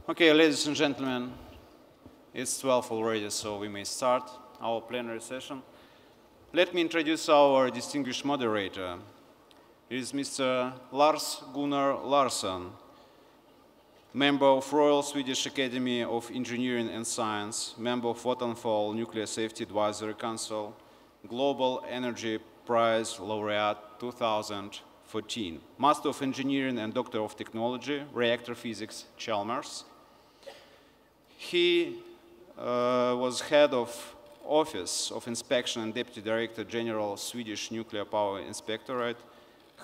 Okay, ladies and gentlemen, it's 12 already, so we may start our plenary session. Let me introduce our distinguished moderator. He is Mr. Lars Gunnar Larsson, member of Royal Swedish Academy of Engineering and Science, member of Vattenfall Nuclear Safety Advisory Council, Global Energy Prize Laureate 2014, Master of Engineering and Doctor of Technology, Reactor Physics, Chalmers. He was head of Office of Inspection and Deputy Director General Swedish Nuclear Power Inspectorate,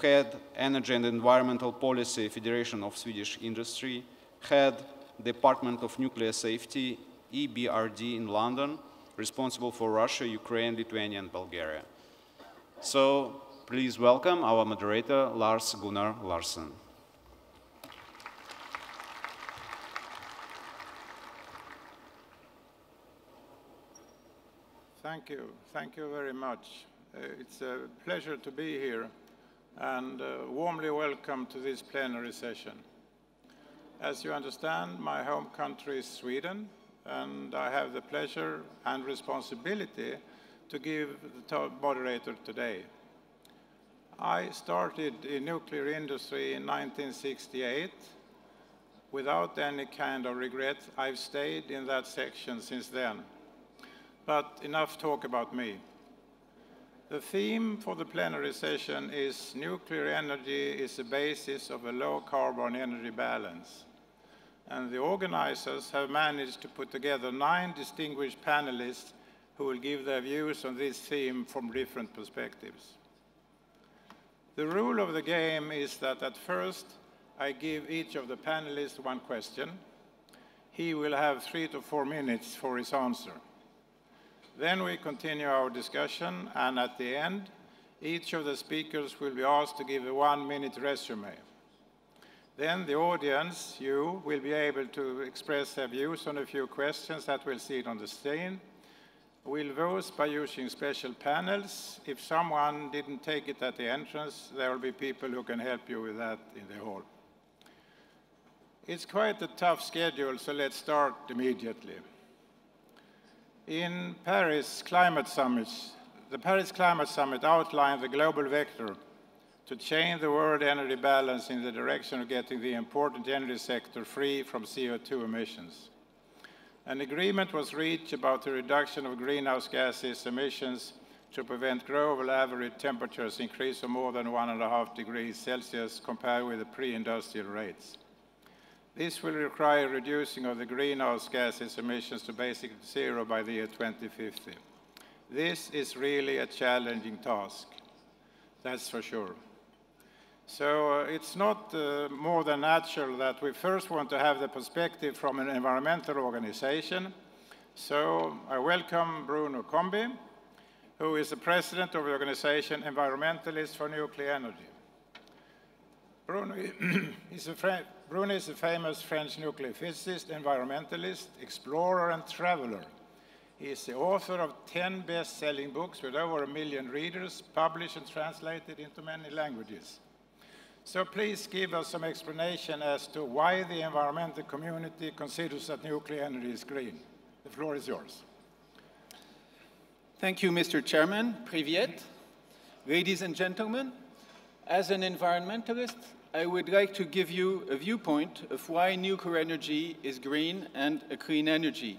head Energy and Environmental Policy Federation of Swedish Industry, head Department of Nuclear Safety, EBRD in London, responsible for Russia, Ukraine, Lithuania, and Bulgaria. So please welcome our moderator, Lars Gunnar Larsson. Thank you. Thank you very much. It's a pleasure to be here and warmly welcome to this plenary session. As you understand, my home country is Sweden, and I have the pleasure and responsibility to give the moderator today. I started in nuclear industry in 1968. Without any kind of regret, I've stayed in that section since then. But enough talk about me. The theme for the plenary session is nuclear energy is the basis of a low-carbon energy balance. And the organizers have managed to put together 9 distinguished panelists who will give their views on this theme from different perspectives. The rule of the game is that at first I give each of the panelists 1 question. He will have 3 to 4 minutes for his answer. Then we continue our discussion, and at the end, each of the speakers will be asked to give a 1-minute resume. Then the audience, you, will be able to express their views on a few questions that we'll see on the screen. We'll vote by using special panels. If someone didn't take it at the entrance, there will be people who can help you with that in the hall. It's quite a tough schedule, so let's start immediately. In Paris Climate Summit, the Paris Climate Summit outlined the global vector to change the world energy balance in the direction of getting the important energy sector free from CO2 emissions. An agreement was reached about the reduction of greenhouse gases emissions to prevent global average temperatures increase of more than 1.5 degrees Celsius compared with the pre-industrial rates. This will require reducing of the greenhouse gases emissions to basically 0 by the year 2050. This is really a challenging task, that's for sure. So it's not more than natural that we first want to have the perspective from an environmental organization. So I welcome Bruno Combi, who is the president of the organization Environmentalists for Nuclear Energy. Bruno is a famous French nuclear physicist, environmentalist, explorer, and traveler. He is the author of 10 best-selling books with over 1 million readers, published and translated into many languages. So please give us some explanation as to why the environmental community considers that nuclear energy is green. The floor is yours. Thank you, Mr. Chairman. Privyet. Ladies and gentlemen, as an environmentalist, I would like to give you a viewpoint of why nuclear energy is green and a clean energy.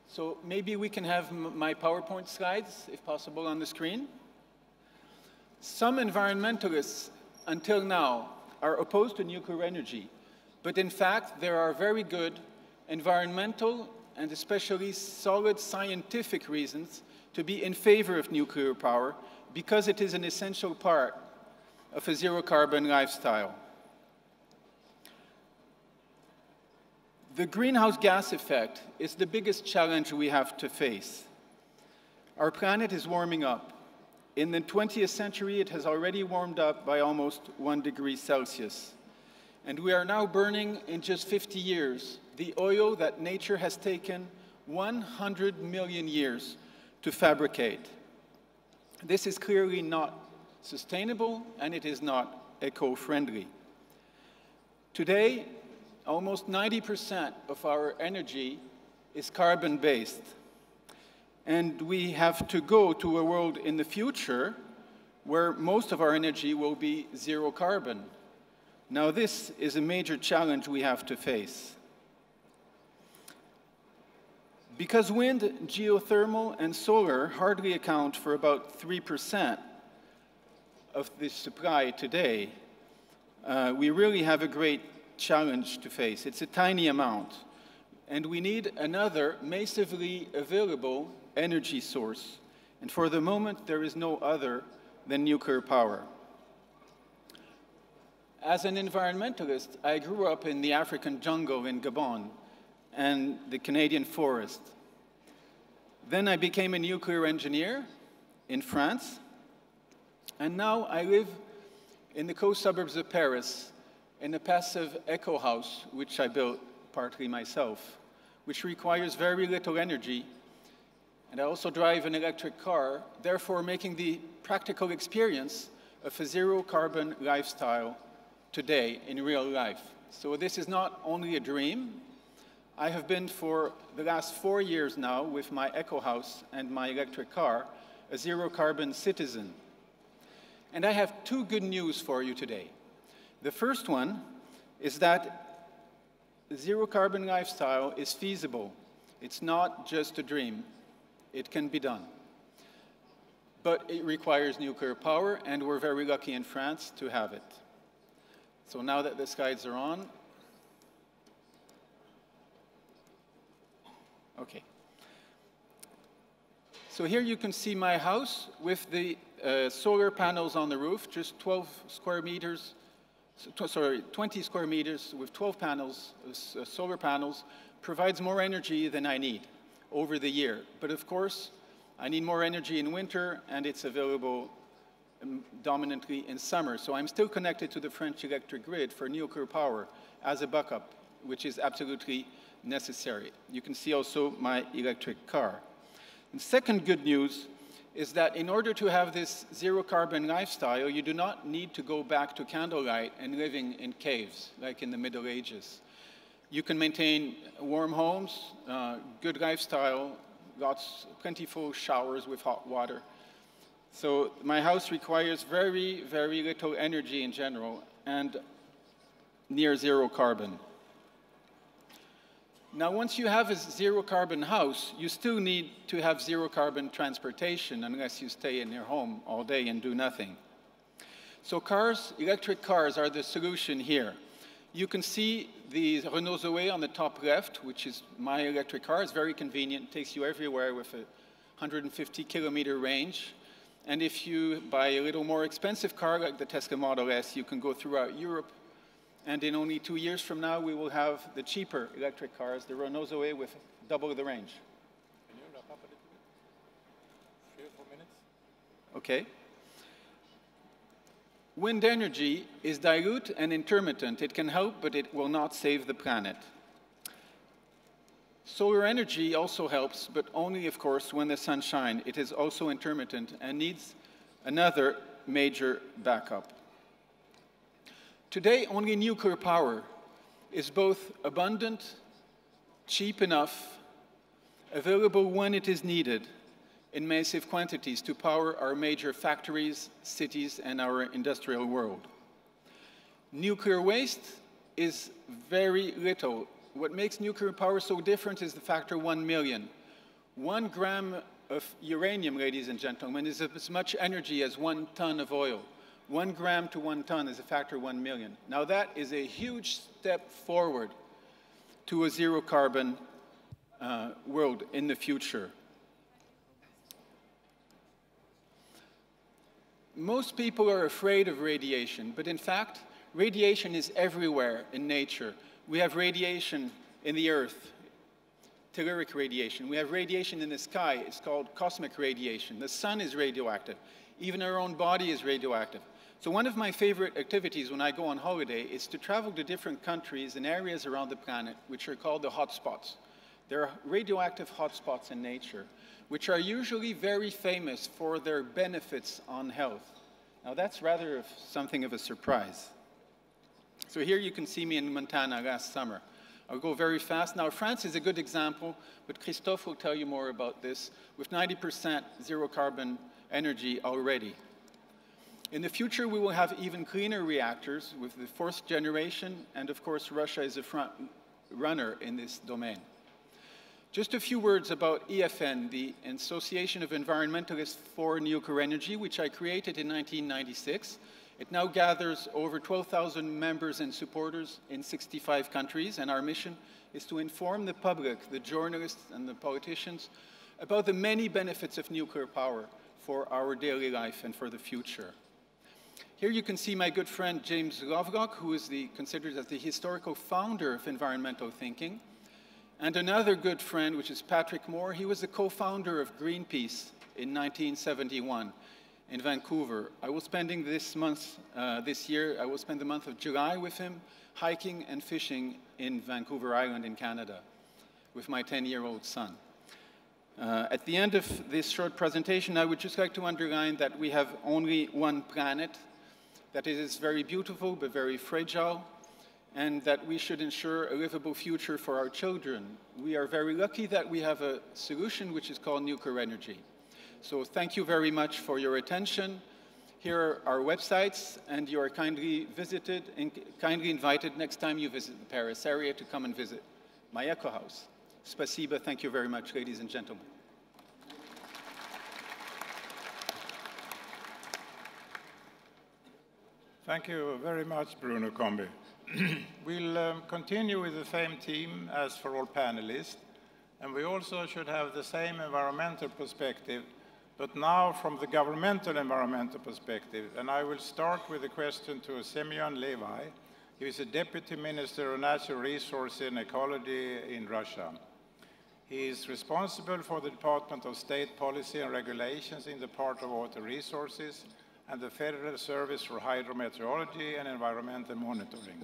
So maybe we can have my PowerPoint slides, if possible, on the screen. Some environmentalists, until now, are opposed to nuclear energy, but in fact, there are very good environmental and especially solid scientific reasons to be in favor of nuclear power because it is an essential part of a zero-carbon lifestyle. The greenhouse gas effect is the biggest challenge we have to face. Our planet is warming up. In the 20th century, it has already warmed up by almost 1 degree Celsius. And we are now burning, in just 50 years, the oil that nature has taken 100 million years to fabricate. This is clearly not sustainable, and it is not eco-friendly. Today, almost 90% of our energy is carbon-based. And we have to go to a world in the future where most of our energy will be zero carbon. Now, this is a major challenge we have to face. Because wind, geothermal, and solar hardly account for about 3% of the supply today, we really have a great challenge to face. It's a tiny amount, and we need another massively available energy source. And for the moment, there is no other than nuclear power. As an environmentalist, I grew up in the African jungle in Gabon and the Canadian forest. Then I became a nuclear engineer in France, and now I live in the coast suburbs of Paris in a passive eco house, which I built partly myself, which requires very little energy. And I also drive an electric car, therefore making the practical experience of a zero-carbon lifestyle today in real life. So this is not only a dream. I have been for the last 4 years now with my eco house and my electric car, a zero-carbon citizen. And I have two good news for you today. The first one is that the zero-carbon lifestyle is feasible. It's not just a dream. It can be done. But it requires nuclear power, and we're very lucky in France to have it. So now that the slides are on, okay. So here you can see my house with the solar panels on the roof, just 12 square meters, 20 square meters with 12 panels, solar panels, provides more energy than I need over the year. But of course, I need more energy in winter, and it's available dominantly in summer. So I'm still connected to the French electric grid for nuclear power as a backup, which is absolutely necessary. You can see also my electric car. And second good news is that in order to have this zero-carbon lifestyle, you do not need to go back to candlelight and living in caves, like in the Middle Ages. You can maintain warm homes, good lifestyle, plentiful showers with hot water. So my house requires very, very little energy in general and near zero carbon. Now, once you have a zero-carbon house, you still need to have zero-carbon transportation unless you stay in your home all day and do nothing. So cars, electric cars, are the solution here. You can see the Renault Zoe on the top left, which is my electric car. It's very convenient, takes you everywhere with a 150-kilometer range. And if you buy a little more expensive car, like the Tesla Model S, you can go throughout Europe. And in only 2 years from now, we will have the cheaper electric cars, the Renault Zoe, with double the range. Can you wrap up a little bit? 3 or 4 minutes? Okay. Wind energy is dilute and intermittent. It can help, but it will not save the planet. Solar energy also helps, but only, of course, when the sun shines. It is also intermittent and needs another major backup. Today, only nuclear power is both abundant, cheap enough, available when it is needed in massive quantities to power our major factories, cities, and our industrial world. Nuclear waste is very little. What makes nuclear power so different is the factor 1 million. 1 gram of uranium, ladies and gentlemen, is as much energy as 1 ton of oil. 1 gram to 1 ton is a factor 1 million. Now that is a huge step forward to a zero-carbon world in the future. Most people are afraid of radiation, but in fact, radiation is everywhere in nature. We have radiation in the earth, telluric radiation. We have radiation in the sky. It's called cosmic radiation. The sun is radioactive. Even our own body is radioactive. So one of my favorite activities when I go on holiday is to travel to different countries and areas around the planet, which are called the hotspots. There are radioactive hotspots in nature, which are usually very famous for their benefits on health. Now that's rather something of a surprise. So here you can see me in Montana last summer. I'll go very fast. Now, France is a good example, but Christophe will tell you more about this, with 90% zero-carbon energy already. In the future, we will have even cleaner reactors with the fourth generation, and of course, Russia is a front runner in this domain. Just a few words about EFN, the Association of Environmentalists for Nuclear Energy, which I created in 1996. It now gathers over 12,000 members and supporters in 65 countries, and our mission is to inform the public, the journalists and the politicians, about the many benefits of nuclear power for our daily life and for the future. Here you can see my good friend James Lovelock, who is considered as the historical founder of environmental thinking, and another good friend, which is Patrick Moore. He was the co-founder of Greenpeace in 1971. In Vancouver. I will spending this year, I will spend the month of July with him, hiking and fishing in Vancouver Island in Canada with my 10-year-old son. At the end of this short presentation, I would just like to underline that we have only one planet, that it is very beautiful but very fragile, and that we should ensure a livable future for our children. We are very lucky that we have a solution which is called nuclear energy. So thank you very much for your attention. Here are our websites, and you are kindly visited and kindly invited next time you visit the Paris area to come and visit my Eco House. Spasiba, thank you very much, ladies and gentlemen. Thank you very much, Bruno Combi. We'll continue with the same theme as for all panelists, and we also should have the same environmental perspective, but now from the governmental environmental perspective. And I will start with a question to Semyon Levi. He is a Deputy Minister of Natural Resources and Ecology in Russia. He is responsible for the Department of State Policy and Regulations in the part of Water Resources and the Federal Service for Hydrometeorology and Environmental Monitoring.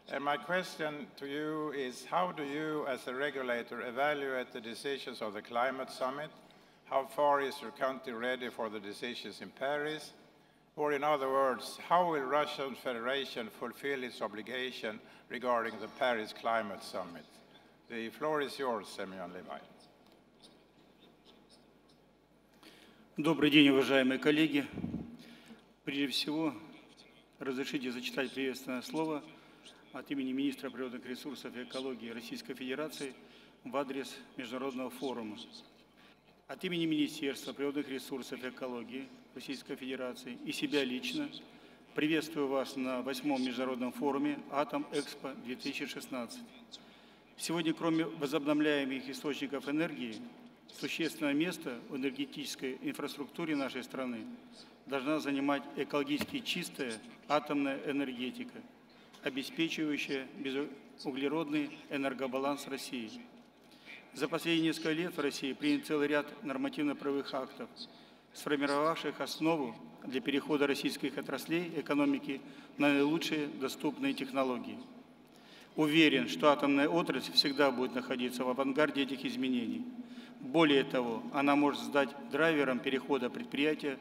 And my question to you is, how do you, as a regulator, evaluate the decisions of the Climate Summit? How far is your country ready for the decisions in Paris? Or in other words, how will Russian Federation fulfill its obligation regarding the Paris Climate Summit? The floor is yours, Semyon Levi. Добрый день, уважаемые коллеги. Прежде всего, разрешите зачитать приветственное слово от имени министра природных ресурсов и экологии Российской Федерации в адрес Международного форума. От имени Министерства природных ресурсов и экологии Российской Федерации и себя лично приветствую вас на 8-м международном форуме АТОМЭКСПО 2016. Сегодня, кроме возобновляемых источников энергии, существенное место в энергетической инфраструктуре нашей страны должна занимать экологически чистая атомная энергетика, обеспечивающая безуглеродный энергобаланс России. За последние несколько лет в России принят целый ряд нормативно-правовых актов, сформировавших основу для перехода российских отраслей экономики на наилучшие доступные технологии. Уверен, что атомная отрасль всегда будет находиться в авангарде этих изменений. Более того, она может стать драйвером перехода предприятия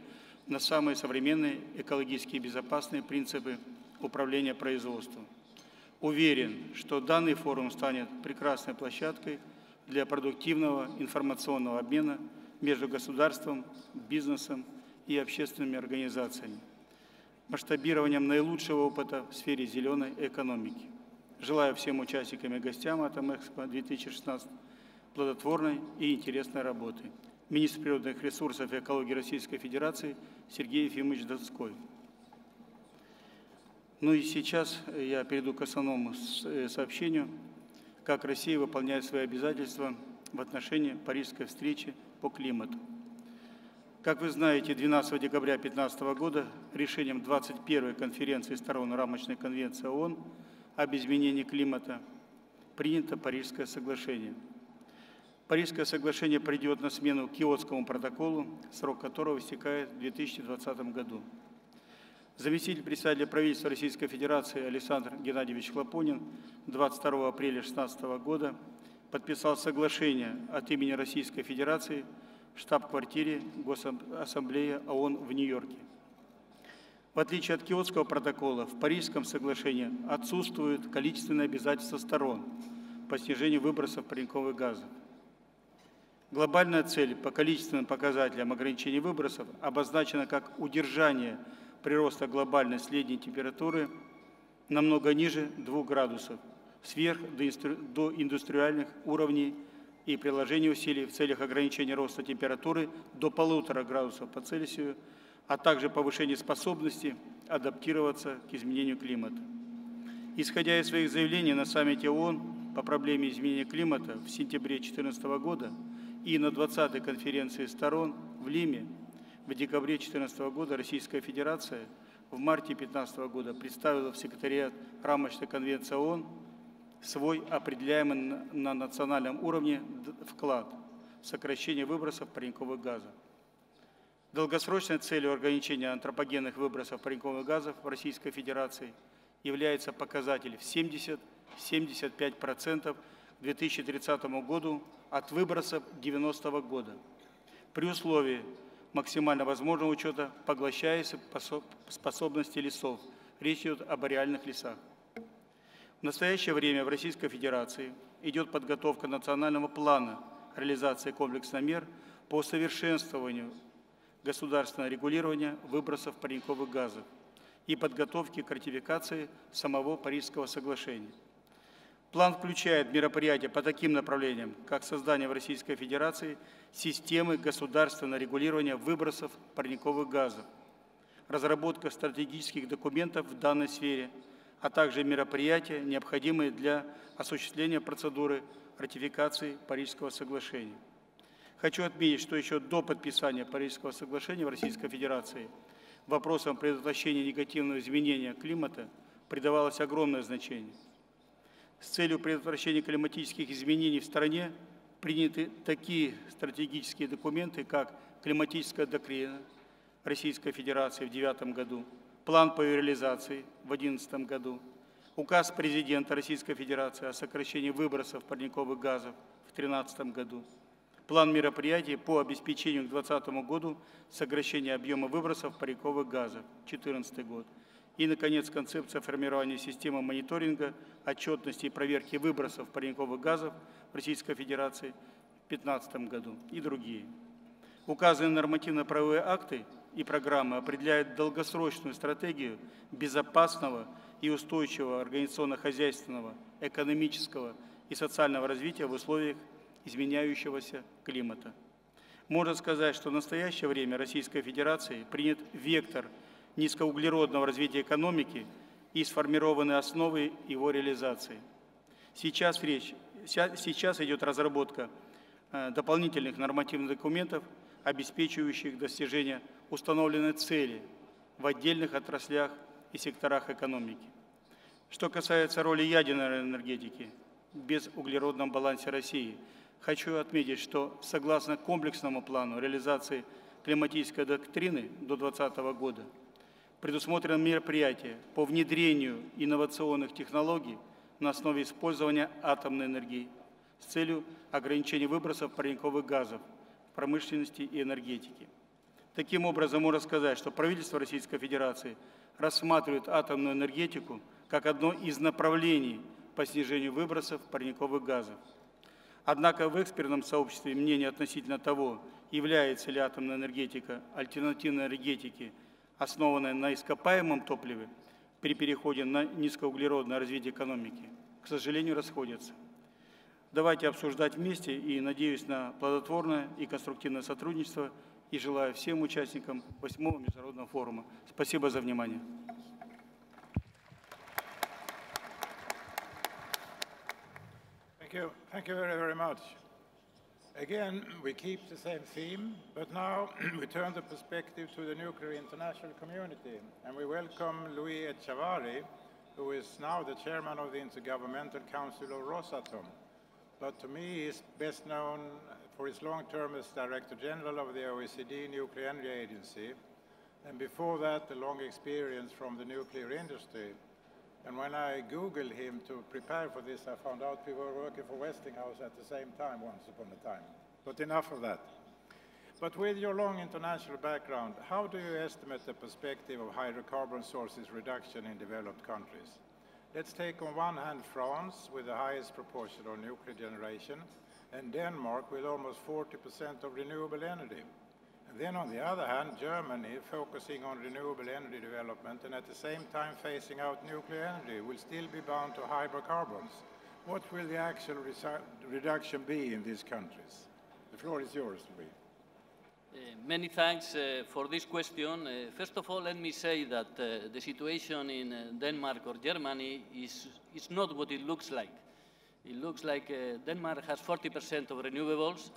на самые современные экологически безопасные принципы управления производством. Уверен, что данный форум станет прекрасной площадкой для продуктивного информационного обмена между государством, бизнесом и общественными организациями, масштабированием наилучшего опыта в сфере зеленой экономики. Желаю всем участникам и гостям АТОМЭКСПО 2016 плодотворной и интересной работы. Министр природных ресурсов и экологии Российской Федерации Сергей Ефимович Донской. Ну и сейчас я перейду к основному сообщению, как Россия выполняет свои обязательства в отношении Парижской встречи по климату. Как вы знаете, 12 декабря 2015 года решением 21-й конференции сторон рамочной конвенции ООН об изменении климата принято Парижское соглашение. Парижское соглашение придет на смену Киотскому протоколу, срок которого истекает в 2020 году. Заместитель председателя правительства Российской Федерации Александр Геннадьевич Хлопонин 22 апреля 2016 года подписал соглашение от имени Российской Федерации в штаб-квартире Госассамблеи ООН в Нью-Йорке. В отличие от Киотского протокола, в Парижском соглашении отсутствуют количественные обязательства сторон по снижению выбросов парниковых газов. Глобальная цель по количественным показателям ограничения выбросов обозначена как удержание прироста глобальной средней температуры намного ниже 2 градусов, сверх до индустриальных уровней и приложение усилий в целях ограничения роста температуры до 1,5 градусов по Цельсию, а также повышение способности адаптироваться к изменению климата. Исходя из своих заявлений на саммите ООН по проблеме изменения климата в сентябре 2014 года и на 20-й конференции сторон в Лиме в декабре 2014 года Российская Федерация в марте 2015 года представила в секретариат рамочной конвенции ООН свой определяемый на национальном уровне вклад в сокращение выбросов парниковых газов. Долгосрочной целью ограничения антропогенных выбросов парниковых газов в Российской Федерации является показатель в 70-75% к 2030 году от выбросов 1990 года, при условии максимально возможного учета поглощающей способности лесов. Речь идет об ареальных лесах. В настоящее время в Российской Федерации идет подготовка национального плана реализации комплексных мер по усовершенствованию государственного регулирования выбросов парниковых газов и подготовки к ратификации самого Парижского соглашения. План включает мероприятия по таким направлениям, как создание в Российской Федерации системы государственного регулирования выбросов парниковых газов, разработка стратегических документов в данной сфере, а также мероприятия, необходимые для осуществления процедуры ратификации Парижского соглашения. Хочу отметить, что еще до подписания Парижского соглашения в Российской Федерации вопросам предотвращения негативного изменения климата придавалось огромное значение. С целью предотвращения климатических изменений в стране приняты такие стратегические документы, как климатическая доктрина Российской Федерации в 2009 году, план по ее реализации в 2011 году, указ президента Российской Федерации о сокращении выбросов парниковых газов в 2013 году, план мероприятий по обеспечению к 2020 году сокращения объема выбросов парниковых газов 2014 год. И, наконец, концепция формирования системы мониторинга, отчетности и проверки выбросов парниковых газов в Российской Федерации в 2015 году и другие. Указанные нормативно-правовые акты и программы определяют долгосрочную стратегию безопасного и устойчивого организационно-хозяйственного, экономического и социального развития в условиях изменяющегося климата. Можно сказать, что в настоящее время Российской Федерации принят вектор низкоуглеродного развития экономики и сформированы основы его реализации. Сейчас идет разработка дополнительных нормативных документов, обеспечивающих достижение установленной цели в отдельных отраслях и секторах экономики. Что касается роли ядерной энергетики в безуглеродном балансе России, хочу отметить, что согласно комплексному плану реализации климатической доктрины до 2020 года предусмотрено мероприятие по внедрению инновационных технологий на основе использования атомной энергии с целью ограничения выбросов парниковых газов в промышленности и энергетике. Таким образом, можно сказать, что правительство Российской Федерации рассматривает атомную энергетику как одно из направлений по снижению выбросов парниковых газов. Однако в экспертном сообществе мнение относительно того, является ли атомная энергетика альтернативной энергетике, основанной на ископаемом топливе, при переходе на низкоуглеродное развитие экономики, к сожалению, расходятся. Давайте обсуждать вместе и надеюсь на плодотворное и конструктивное сотрудничество и желаю всем участникам 8-го международного форума. Спасибо за внимание. Thank you very, very much. Again, we keep the same theme, but now we turn the perspective to the nuclear international community, and we welcome Louis Echavarri, who is now the chairman of the Intergovernmental Council of Rosatom. But to me, he is best known for his long term as Director General of the OECD Nuclear Energy Agency, and before that, a long experience from the nuclear industry. And when I Googled him to prepare for this, I found out we were working for Westinghouse at the same time once upon a time. But enough of that. But with your long international background, how do you estimate the perspective of hydrocarbon sources reduction in developed countries? Let's take on one hand France with the highest proportion of nuclear generation, and Denmark with almost 40% of renewable energy. And then on the other hand, Germany focusing on renewable energy development and at the same time phasing out nuclear energy will still be bound to hydrocarbons. What will the actual reduction be in these countries? The floor is yours, Louis. Many thanks for this question. First of all, let me say that the situation in Denmark or Germany is not what it looks like. It looks like Denmark has 40% of renewables.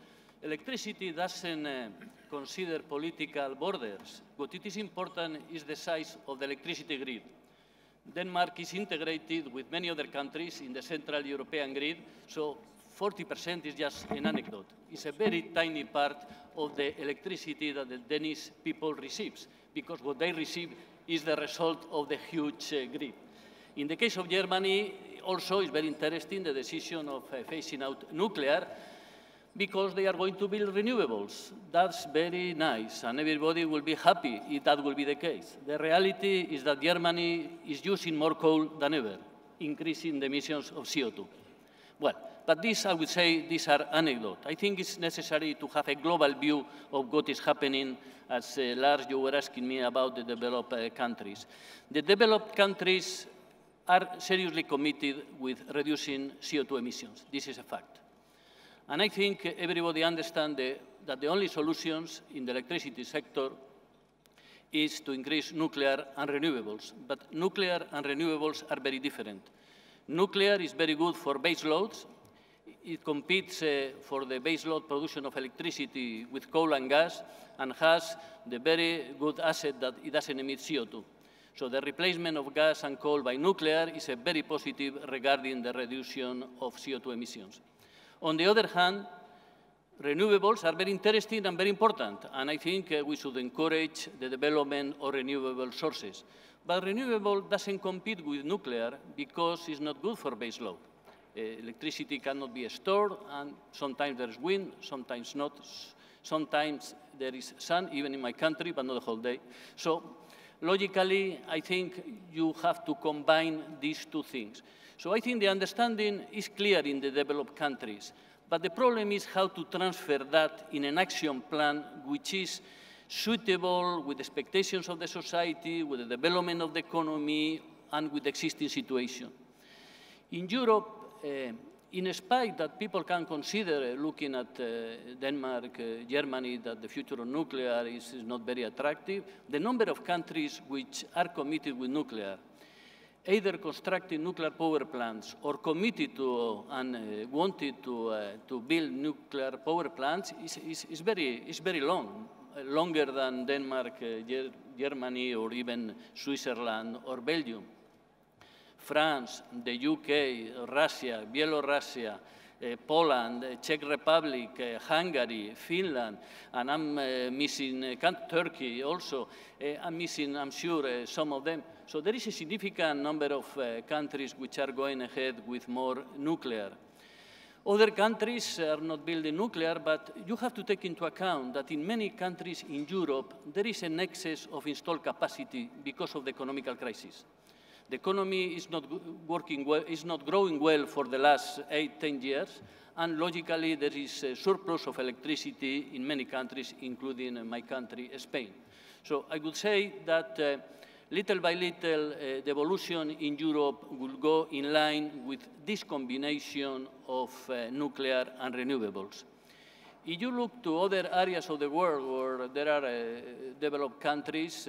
Electricity doesn't consider political borders. What it is important is the size of the electricity grid. Denmark is integrated with many other countries in the Central European grid, so 40% is just an anecdote. It's a very tiny part of the electricity that the Danish people receives, because what they receive is the result of the huge grid. In the case of Germany, also it's very interesting, the decision of phasing out nuclear, because they are going to build renewables. That's very nice, and everybody will be happy if that will be the case. The reality is that Germany is using more coal than ever, increasing the emissions of CO2. Well, but this, I would say, these are anecdotes. I think it's necessary to have a global view of what is happening, as Lars, you were asking me about the developed countries. The developed countries are seriously committed with reducing CO2 emissions. This is a fact. And I think everybody understands that the only solutions in the electricity sector is to increase nuclear and renewables. But nuclear and renewables are very different. Nuclear is very good for base loads. It competes for the base load production of electricity with coal and gas, and has the very good asset that it doesn't emit CO2. So the replacement of gas and coal by nuclear is a very positive regarding the reduction of CO2 emissions. On the other hand, renewables are very interesting and very important, and I think we should encourage the development of renewable sources. But renewable doesn't compete with nuclear because it's not good for base load. Electricity cannot be stored, and sometimes there's wind, sometimes not. Sometimes there is sun, even in my country, but not the whole day. So logically, I think you have to combine these two things. So I think the understanding is clear in the developed countries, but the problem is how to transfer that in an action plan which is suitable with the expectations of the society, with the development of the economy, and with the existing situation. In Europe, in spite that people can consider, looking at Denmark, Germany, that the future of nuclear is not very attractive, the number of countries which are committed with nuclear, either constructing nuclear power plants or committed to and wanted to build nuclear power plants is very long, longer than Denmark, Germany, or even Switzerland or Belgium. France, the UK, Russia, Belarus, Poland, Czech Republic, Hungary, Finland, and I'm missing Turkey also. I'm missing, I'm sure, some of them. So there is a significant number of countries which are going ahead with more nuclear. Other countries are not building nuclear, but you have to take into account that in many countries in Europe, there is an excess of installed capacity because of the economic crisis. The economy is not working well, is not growing well for the last 8–10 years, and logically there is a surplus of electricity in many countries, including my country, Spain. So I would say that little by little, the evolution in Europe will go in line with this combination of nuclear and renewables. If you look to other areas of the world where there are developed countries,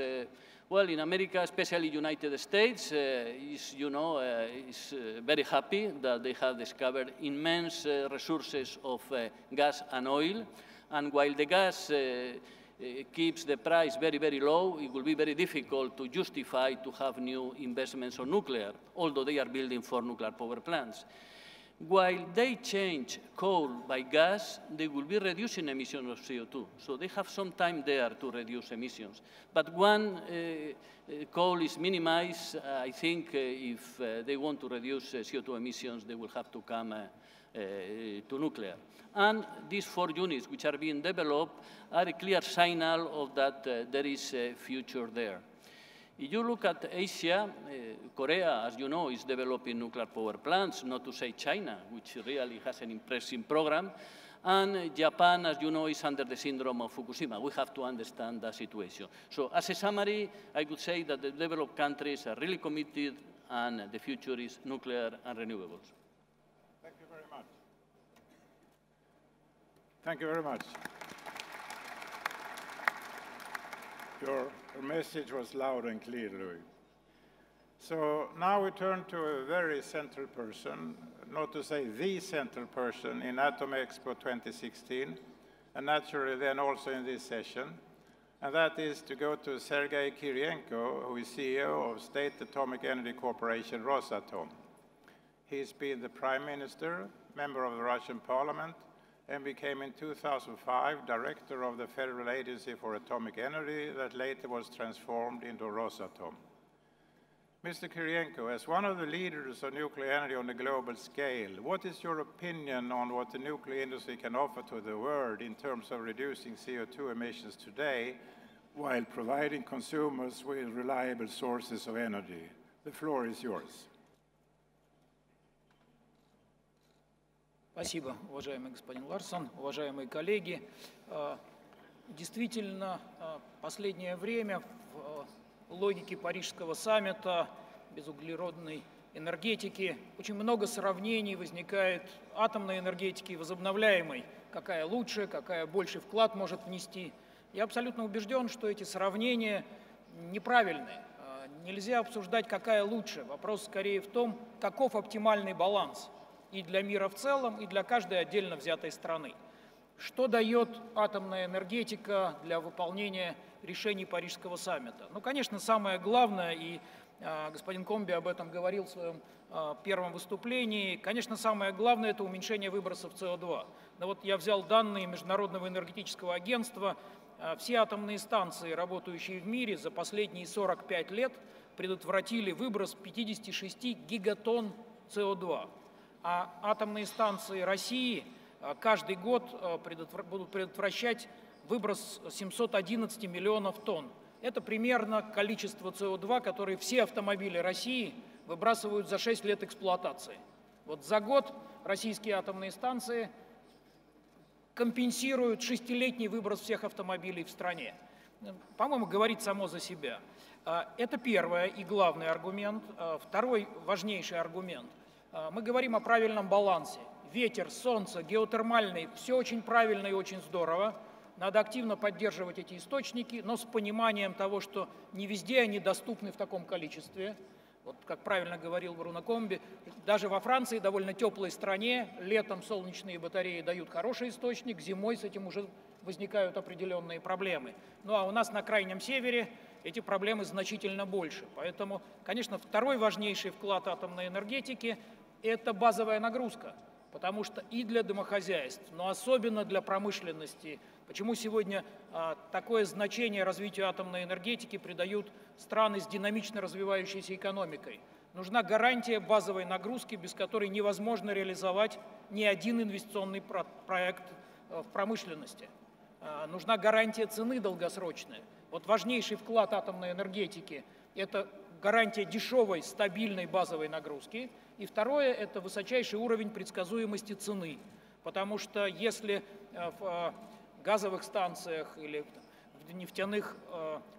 well, in America, especially United States, is very happy that they have discovered immense resources of gas and oil, and while the gas keeps the price very, very low, it will be very difficult to justify to have new investments on nuclear, although they are building 4 nuclear power plants. While they change coal by gas, they will be reducing emissions of CO2. So they have some time there to reduce emissions. But when coal is minimized, I think if they want to reduce CO2 emissions, they will have to come to nuclear. And these 4 units which are being developed are a clear signal of that there is a future there. If you look at Asia, Korea, as you know, is developing nuclear power plants, not to say China, which really has an impressive program. And Japan, as you know, is under the syndrome of Fukushima. We have to understand that situation. So as a summary, I would say that the developed countries are really committed and the future is nuclear and renewables. Thank you very much. Thank you very much. Your message was loud and clear, Louis. So now we turn to a very central person, not to say the central person in ATOMEKSPO 2016, and naturally then also in this session, and that is to go to Sergei Kirienko, who is CEO of State Atomic Energy Corporation Rosatom. He's been the Prime Minister, member of the Russian Parliament, and became in 2005 director of the Federal Agency for Atomic Energy that later was transformed into Rosatom. Mr. Kirienko, as one of the leaders of nuclear energy on a global scale, what is your opinion on what the nuclear industry can offer to the world in terms of reducing CO2 emissions today while providing consumers with reliable sources of energy? The floor is yours. Спасибо, уважаемый господин Ларсон, уважаемые коллеги. Действительно, последнее время в логике Парижского саммита, безуглеродной энергетики, очень много сравнений возникает атомной энергетики и возобновляемой. Какая лучше, какая больший вклад может внести. Я абсолютно убежден, что эти сравнения неправильные. Нельзя обсуждать, какая лучше. Вопрос скорее в том, каков оптимальный баланс и для мира в целом, и для каждой отдельно взятой страны. Что дает атомная энергетика для выполнения решений Парижского саммита? Ну, конечно, самое главное, и господин Комби об этом говорил в своем первом выступлении, конечно, самое главное – это уменьшение выбросов СО2. Но вот я взял данные Международного энергетического агентства. Все атомные станции, работающие в мире, за последние 45 лет предотвратили выброс 56 гигатонн СО2. А атомные станции России каждый год будут предотвращать выброс 711 миллионов тонн. Это примерно количество СО2, которое все автомобили России выбрасывают за 6 лет эксплуатации. Вот за год российские атомные станции компенсируют 6-летний выброс всех автомобилей в стране. По-моему, говорит само за себя. Это первый и главный аргумент. Второй важнейший аргумент. Мы говорим о правильном балансе. Ветер, солнце, геотермальный – все очень правильно и очень здорово. Надо активно поддерживать эти источники, но с пониманием того, что не везде они доступны в таком количестве. Вот, как правильно говорил Бруно Комби, даже во Франции, довольно теплой стране, летом солнечные батареи дают хороший источник, зимой с этим уже возникают определенные проблемы. Ну а у нас на Крайнем Севере эти проблемы значительно больше. Поэтому, конечно, второй важнейший вклад атомной энергетики – это базовая нагрузка. Потому что и для домохозяйств, но особенно для промышленности, почему сегодня такое значение развитию атомной энергетики придают страны с динамично развивающейся экономикой. Нужна гарантия базовой нагрузки, без которой невозможно реализовать ни один инвестиционный проект в промышленности. Нужна гарантия цены долгосрочная. Вот важнейший вклад атомной энергетики – это гарантия дешевой, стабильной базовой нагрузки. И второе – это высочайший уровень предсказуемости цены. Потому что если в газовых станциях или в нефтяных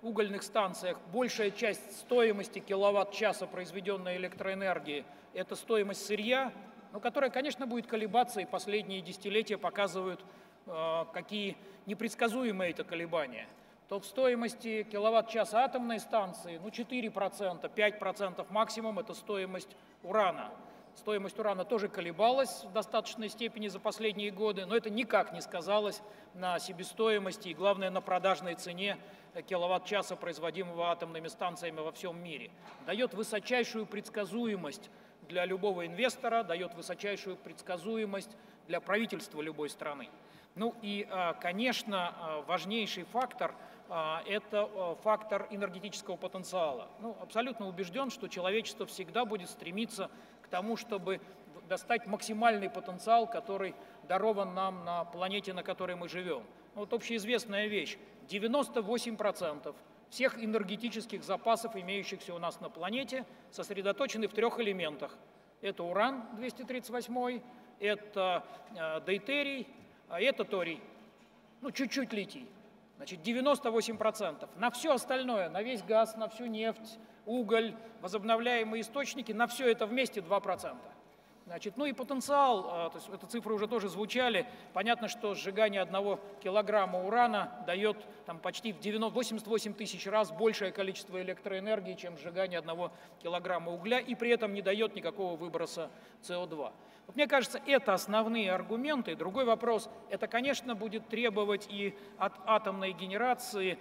угольных станциях большая часть стоимости киловатт-часа произведенной электроэнергии – это стоимость сырья, но которая, конечно, будет колебаться, и последние десятилетия показывают, какие непредсказуемые это колебания, то в стоимости киловатт-часа атомной станции 4%, 5% максимум – это стоимость урана. Стоимость урана тоже колебалась в достаточной степени за последние годы, но это никак не сказалось на себестоимости и, главное, на продажной цене киловатт-часа, производимого атомными станциями во всем мире. Дает высочайшую предсказуемость для любого инвестора, дает высочайшую предсказуемость для правительства любой страны. Ну и, конечно, важнейший фактор – это фактор энергетического потенциала. Ну, абсолютно убежден, что человечество всегда будет стремиться к тому, чтобы достать максимальный потенциал, который дарован нам на планете, на которой мы живем. Вот общеизвестная вещь – 98% всех энергетических запасов, имеющихся у нас на планете, сосредоточены в 3 элементах. Это уран-238, это дейтерий, а это торий. Ну, чуть-чуть литий. Значит, 98%. На все остальное, на весь газ, на всю нефть, уголь, возобновляемые источники, на все это вместе 2%. Значит, ну и потенциал, то есть эти цифры уже тоже звучали. Понятно, что сжигание 1 килограмма урана дает там, почти в 88 тысяч раз большее количество электроэнергии, чем сжигание 1 килограмма угля, и при этом не дает никакого выброса СО2. Вот мне кажется, это основные аргументы. Другой вопрос, это, конечно, будет требовать и от атомной генерации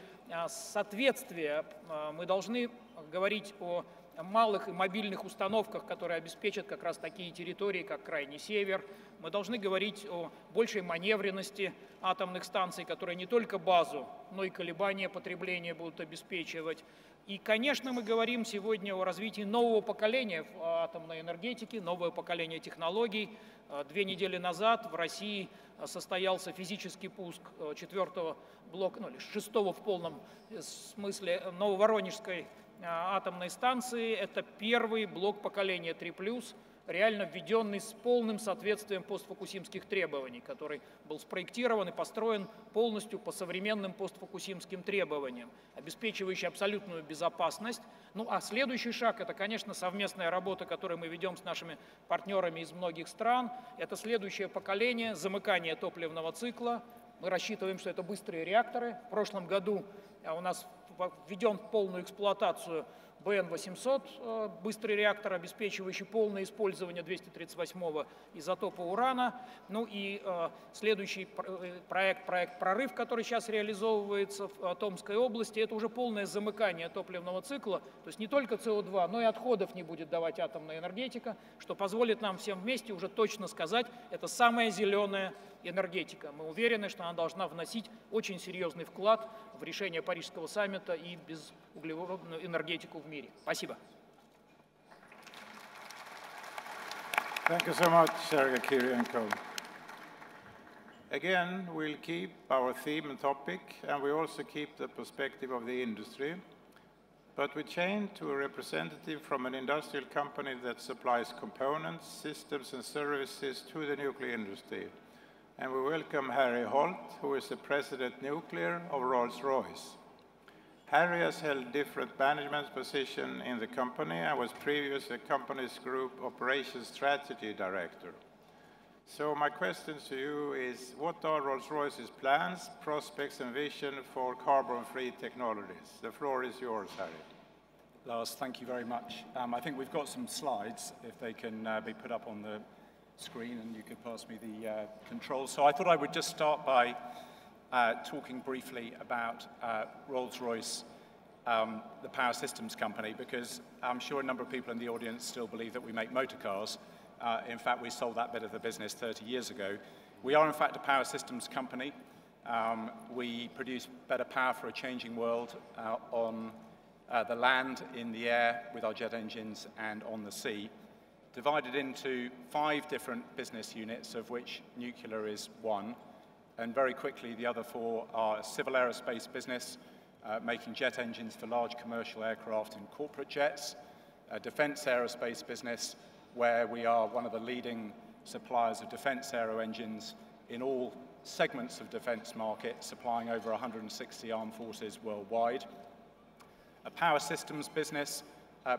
соответствия. Мы должны говорить о малых и мобильных установках, которые обеспечат как раз такие территории, как Крайний Север. Мы должны говорить о большей маневренности атомных станций, которые не только базу, но и колебания потребления будут обеспечивать. И, конечно, мы говорим сегодня о развитии нового поколения в атомной энергетике, новое поколение технологий. 2 недели назад в России состоялся физический пуск 4-го блока, ну или 6-го в полном смысле Нововоронежской атомной станции. Это первый блок поколения 3+, реально введенный с полным соответствием постфукусимских требований, который был спроектирован и построен полностью по современным постфукусимским требованиям, обеспечивающий абсолютную безопасность. Ну а следующий шаг – это, конечно, совместная работа, которую мы ведем с нашими партнерами из многих стран. Это следующее поколение замыкания топливного цикла. Мы рассчитываем, что это быстрые реакторы. В прошлом году у нас введен в полную эксплуатацию БН-800, быстрый реактор, обеспечивающий полное использование 238-го изотопа урана. Ну и следующий проект «Прорыв», который сейчас реализовывается в Томской области, это уже полное замыкание топливного цикла. То есть не только СО2, но и отходов не будет давать атомная энергетика, что позволит нам всем вместе уже точно сказать, это самая зеленая энергетика. Мы уверены, что она должна вносить очень серьезный вклад в решение Парижского саммита и безуглеродную энергетику в мире. Спасибо. Thank you so much, Sergei Kirienko. Again, we'll keep our theme and topic, and we also keep the perspective of the industry. But we change to a representative from an industrial company that supplies components, systems, and services to the nuclear industry. And we welcome Harry Holt, who is the President Nuclear of Rolls-Royce. Harry has held different management positions in the company and was previously the company's Group Operations Strategy Director. So my question to you is, what are Rolls-Royce's plans, prospects, and vision for carbon-free technologies? The floor is yours, Harry. Lars, thank you very much. I think we've got some slides, if they can be put up on the screen, and you could pass me the controls. So I thought I would just start by talking briefly about Rolls-Royce, the power systems company, because I'm sure a number of people in the audience still believe that we make motor cars. In fact, we sold that bit of the business 30 years ago. We are, in fact, a power systems company. We produce better power for a changing world on the land, in the air, with our jet engines, and on the sea, divided into 5 different business units, of which nuclear is one. And very quickly, the other 4 are a civil aerospace business, making jet engines for large commercial aircraft and corporate jets, a defense aerospace business, where we are one of the leading suppliers of defense aero engines in all segments of defense market, supplying over 160 armed forces worldwide. A power systems business,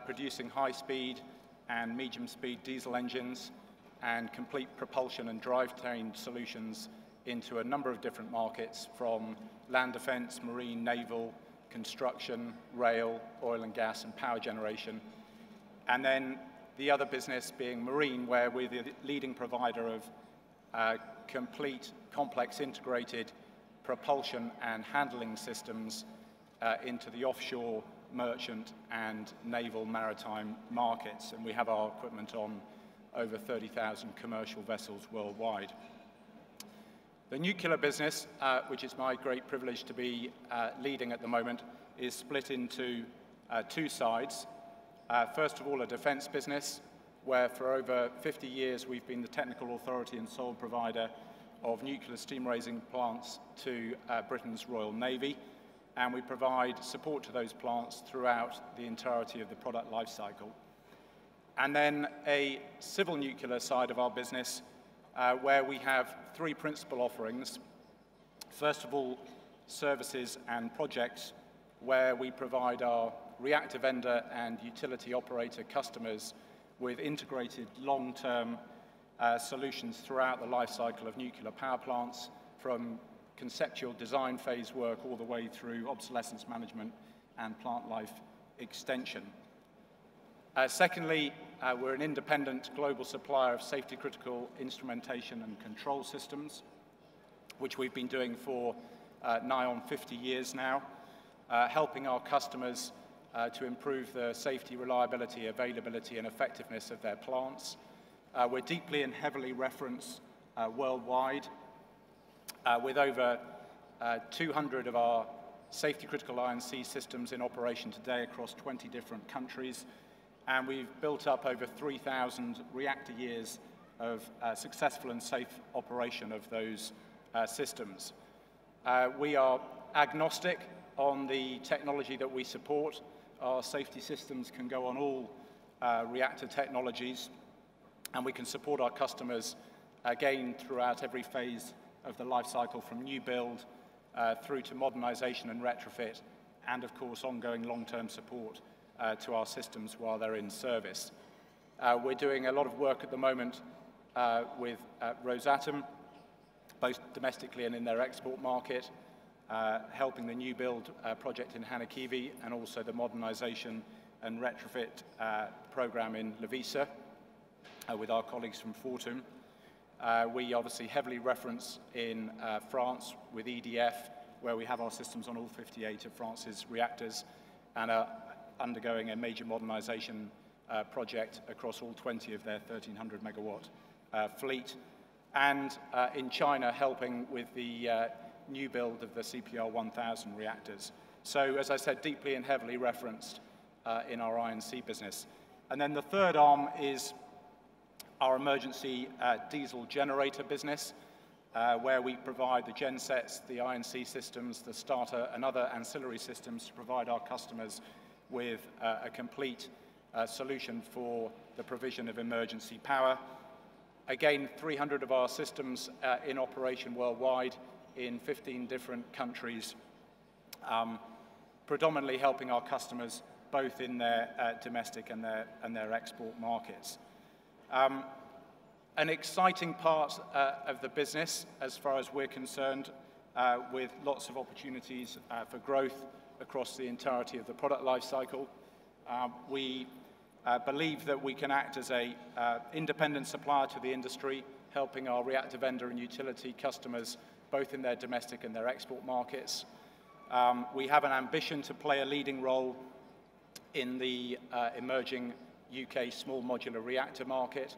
producing high-speed and medium-speed diesel engines and complete propulsion and drivetrain solutions into a number of different markets, from land defense, marine, naval, construction, rail, oil and gas, and power generation. And then the other business being marine, where we're the leading provider of complete, complex, integrated propulsion and handling systems into the offshore merchant, and naval maritime markets, and we have our equipment on over 30,000 commercial vessels worldwide. The nuclear business, which is my great privilege to be leading at the moment, is split into two sides. First of all, a defense business, where for over 50 years we've been the technical authority and sole provider of nuclear steam raising plants to Britain's Royal Navy, and we provide support to those plants throughout the entirety of the product life cycle. And then a civil nuclear side of our business, where we have three principal offerings. First of all, services and projects, where we provide our reactor vendor and utility operator customers with integrated long-term solutions throughout the life cycle of nuclear power plants, from conceptual design phase work all the way through obsolescence management and plant life extension. Secondly, we're an independent global supplier of safety-critical instrumentation and control systems, which we've been doing for nigh on 50 years now, helping our customers to improve the safety, reliability, availability, and effectiveness of their plants. We're deeply and heavily referenced worldwide, with over 200 of our safety-critical I&C systems in operation today across 20 different countries, and we've built up over 3,000 reactor years of successful and safe operation of those systems. We are agnostic on the technology that we support. Our safety systems can go on all reactor technologies, and we can support our customers again throughout every phase of the life cycle, from new build through to modernization and retrofit, and of course ongoing long-term support to our systems while they're in service. We're doing a lot of work at the moment with Rosatom, both domestically and in their export market, helping the new build project in Hanekivi, and also the modernization and retrofit program in Loviisa with our colleagues from Fortum. We obviously heavily reference in France with EDF, where we have our systems on all 58 of France's reactors, and are undergoing a major modernization project across all 20 of their 1,300 megawatt fleet. And in China, helping with the new build of the CPR 1000 reactors. So, as I said, deeply and heavily referenced in our I&C business. And then the third arm is our emergency diesel generator business, where we provide the gensets, the I&C systems, the starter, and other ancillary systems to provide our customers with a complete solution for the provision of emergency power. Again, 300 of our systems in operation worldwide in 15 different countries, predominantly helping our customers both in their domestic and their export markets. An exciting part of the business, as far as we're concerned, with lots of opportunities for growth across the entirety of the product life cycle. We believe that we can act as an independent supplier to the industry, helping our reactor vendor and utility customers both in their domestic and their export markets. We have an ambition to play a leading role in the emerging UK small modular reactor market.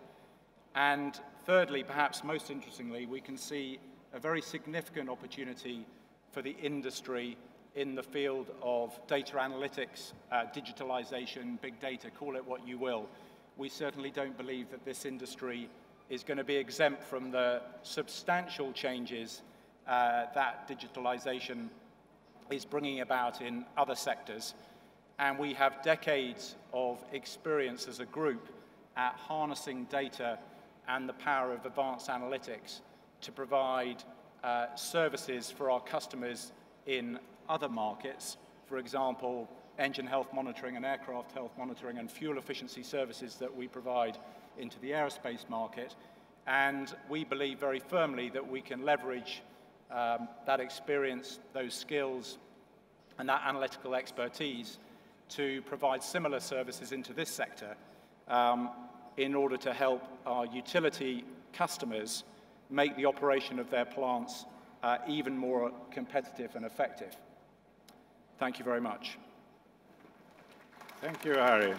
And thirdly, perhaps most interestingly, we can see a very significant opportunity for the industry in the field of data analytics, digitalization, big data, call it what you will. We certainly don't believe that this industry is going to be exempt from the substantial changes that digitalization is bringing about in other sectors. And we have decades of experience as a group at harnessing data and the power of advanced analytics to provide services for our customers in other markets. For example, engine health monitoring and aircraft health monitoring and fuel efficiency services that we provide into the aerospace market. And we believe very firmly that we can leverage that experience, those skills, and that analytical expertise to provide similar services into this sector in order to help our utility customers make the operation of their plants even more competitive and effective. Thank you very much. Thank you, Harry.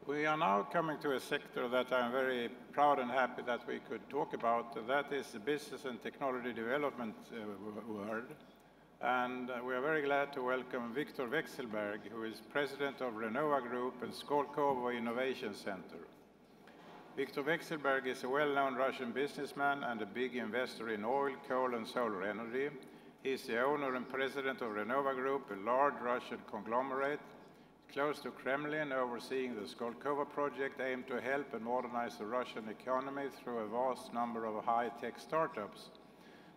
We are now coming to a sector that I'm very proud and happy that we could talk about. That is the business and technology development world. And we are very glad to welcome Viktor Vekselberg, who is president of Renova Group and Skolkovo Innovation Center. Viktor Vekselberg is a well-known Russian businessman and a big investor in oil, coal, and solar energy. He is the owner and president of Renova Group, a large Russian conglomerate close to Kremlin, overseeing the Skolkovo project aimed to help and modernize the Russian economy through a vast number of high-tech startups.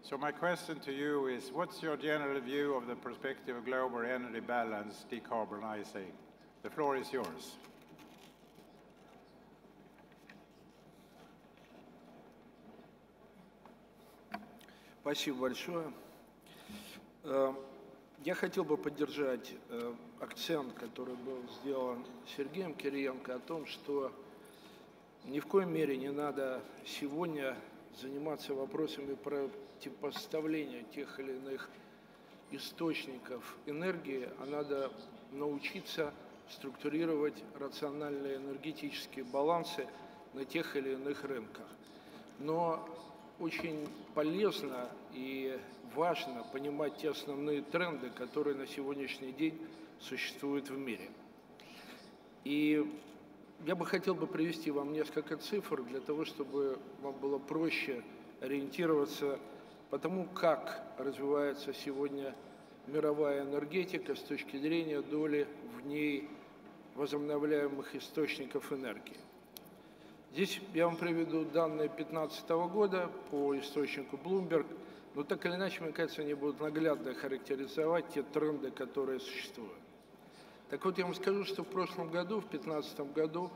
So my question to you is, what's your general view of the perspective of global energy balance decarbonizing? The floor is yours. Спасибо большое. Я хотел бы поддержать акцент, который был сделан Сергеем Кириенко, о том, что ни в коей мере не надо сегодня заниматься вопросами противопоставления тех или иных источников энергии, а надо научиться структурировать рациональные энергетические балансы на тех или иных рынках. Но очень полезно и важно понимать те основные тренды, которые на сегодняшний день существуют в мире. И я бы хотел привести вам несколько цифр для того, чтобы вам было проще ориентироваться по тому, как развивается сегодня мировая энергетика с точки зрения доли в ней возобновляемых источников энергии. Здесь я вам приведу данные 2015 года по источнику Bloomberg, но так или иначе, мне кажется, они будут наглядно характеризовать те тренды, которые существуют. Так вот, я вам скажу, что в прошлом году, в 2015 году,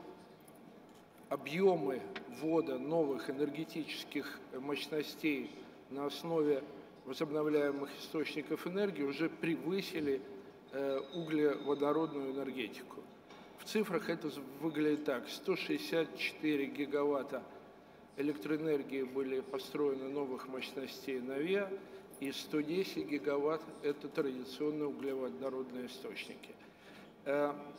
объемы ввода новых энергетических мощностей на основе возобновляемых источников энергии уже превысили углеводородную энергетику. В цифрах это выглядит так. 164 гигаватта электроэнергии были построены новых мощностей на ВИА, и 110 гигаватт – это традиционные углеводородные источники.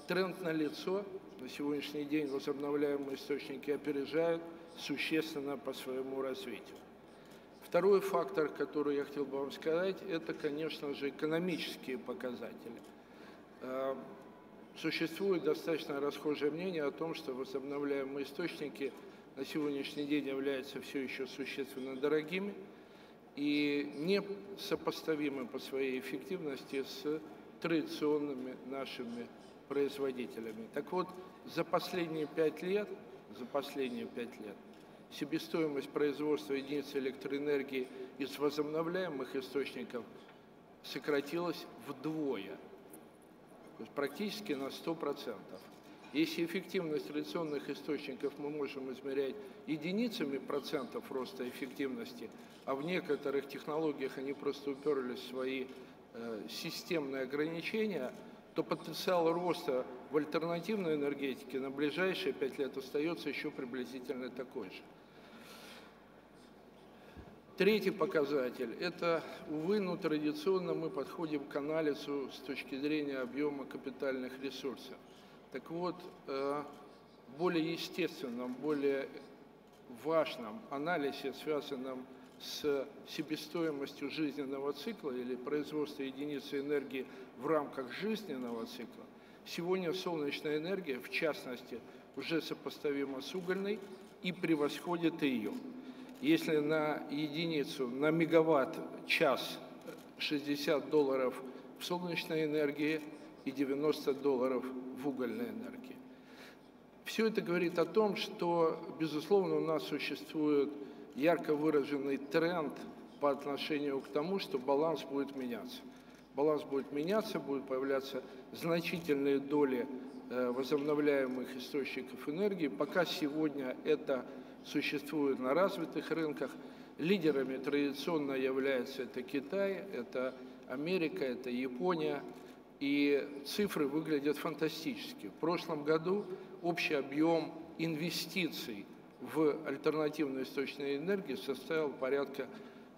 Тренд налицо. На сегодняшний день возобновляемые источники опережают существенно по своему развитию. Второй фактор, который я хотел бы вам сказать, это, конечно же, экономические показатели. Существует достаточно расхожее мнение о том, что возобновляемые источники на сегодняшний день являются все еще существенно дорогими и несопоставимы по своей эффективности с традиционными нашими производителями. Так вот, за последние 5 лет себестоимость производства единицы электроэнергии из возобновляемых источников сократилась вдвое, то есть практически на 100%. Если эффективность традиционных источников мы можем измерять единицами процентов роста эффективности, а в некоторых технологиях они просто уперлись в свои системные ограничения, то потенциал роста в альтернативной энергетике на ближайшие 5 лет остается еще приблизительно такой же. Третий показатель – это, увы, но традиционно мы подходим к анализу с точки зрения объема капитальных ресурсов. Так вот, более естественном, более важном анализе, связанном с себестоимостью жизненного цикла или производства единицы энергии в рамках жизненного цикла, сегодня солнечная энергия, в частности, уже сопоставима с угольной и превосходит ее. Если на единицу, на мегаватт-час $60 в солнечной энергии и $90 в угольной энергии. Все это говорит о том, что, безусловно, у нас существует ярко выраженный тренд по отношению к тому, что баланс будет меняться. Баланс будет меняться, будут появляться значительные доли возобновляемых источников энергии. Пока сегодня это существует на развитых рынках. Лидерами традиционно являются это Китай, это Америка, это Япония. И цифры выглядят фантастически. В прошлом году общий объем инвестиций в альтернативные источники энергии составил порядка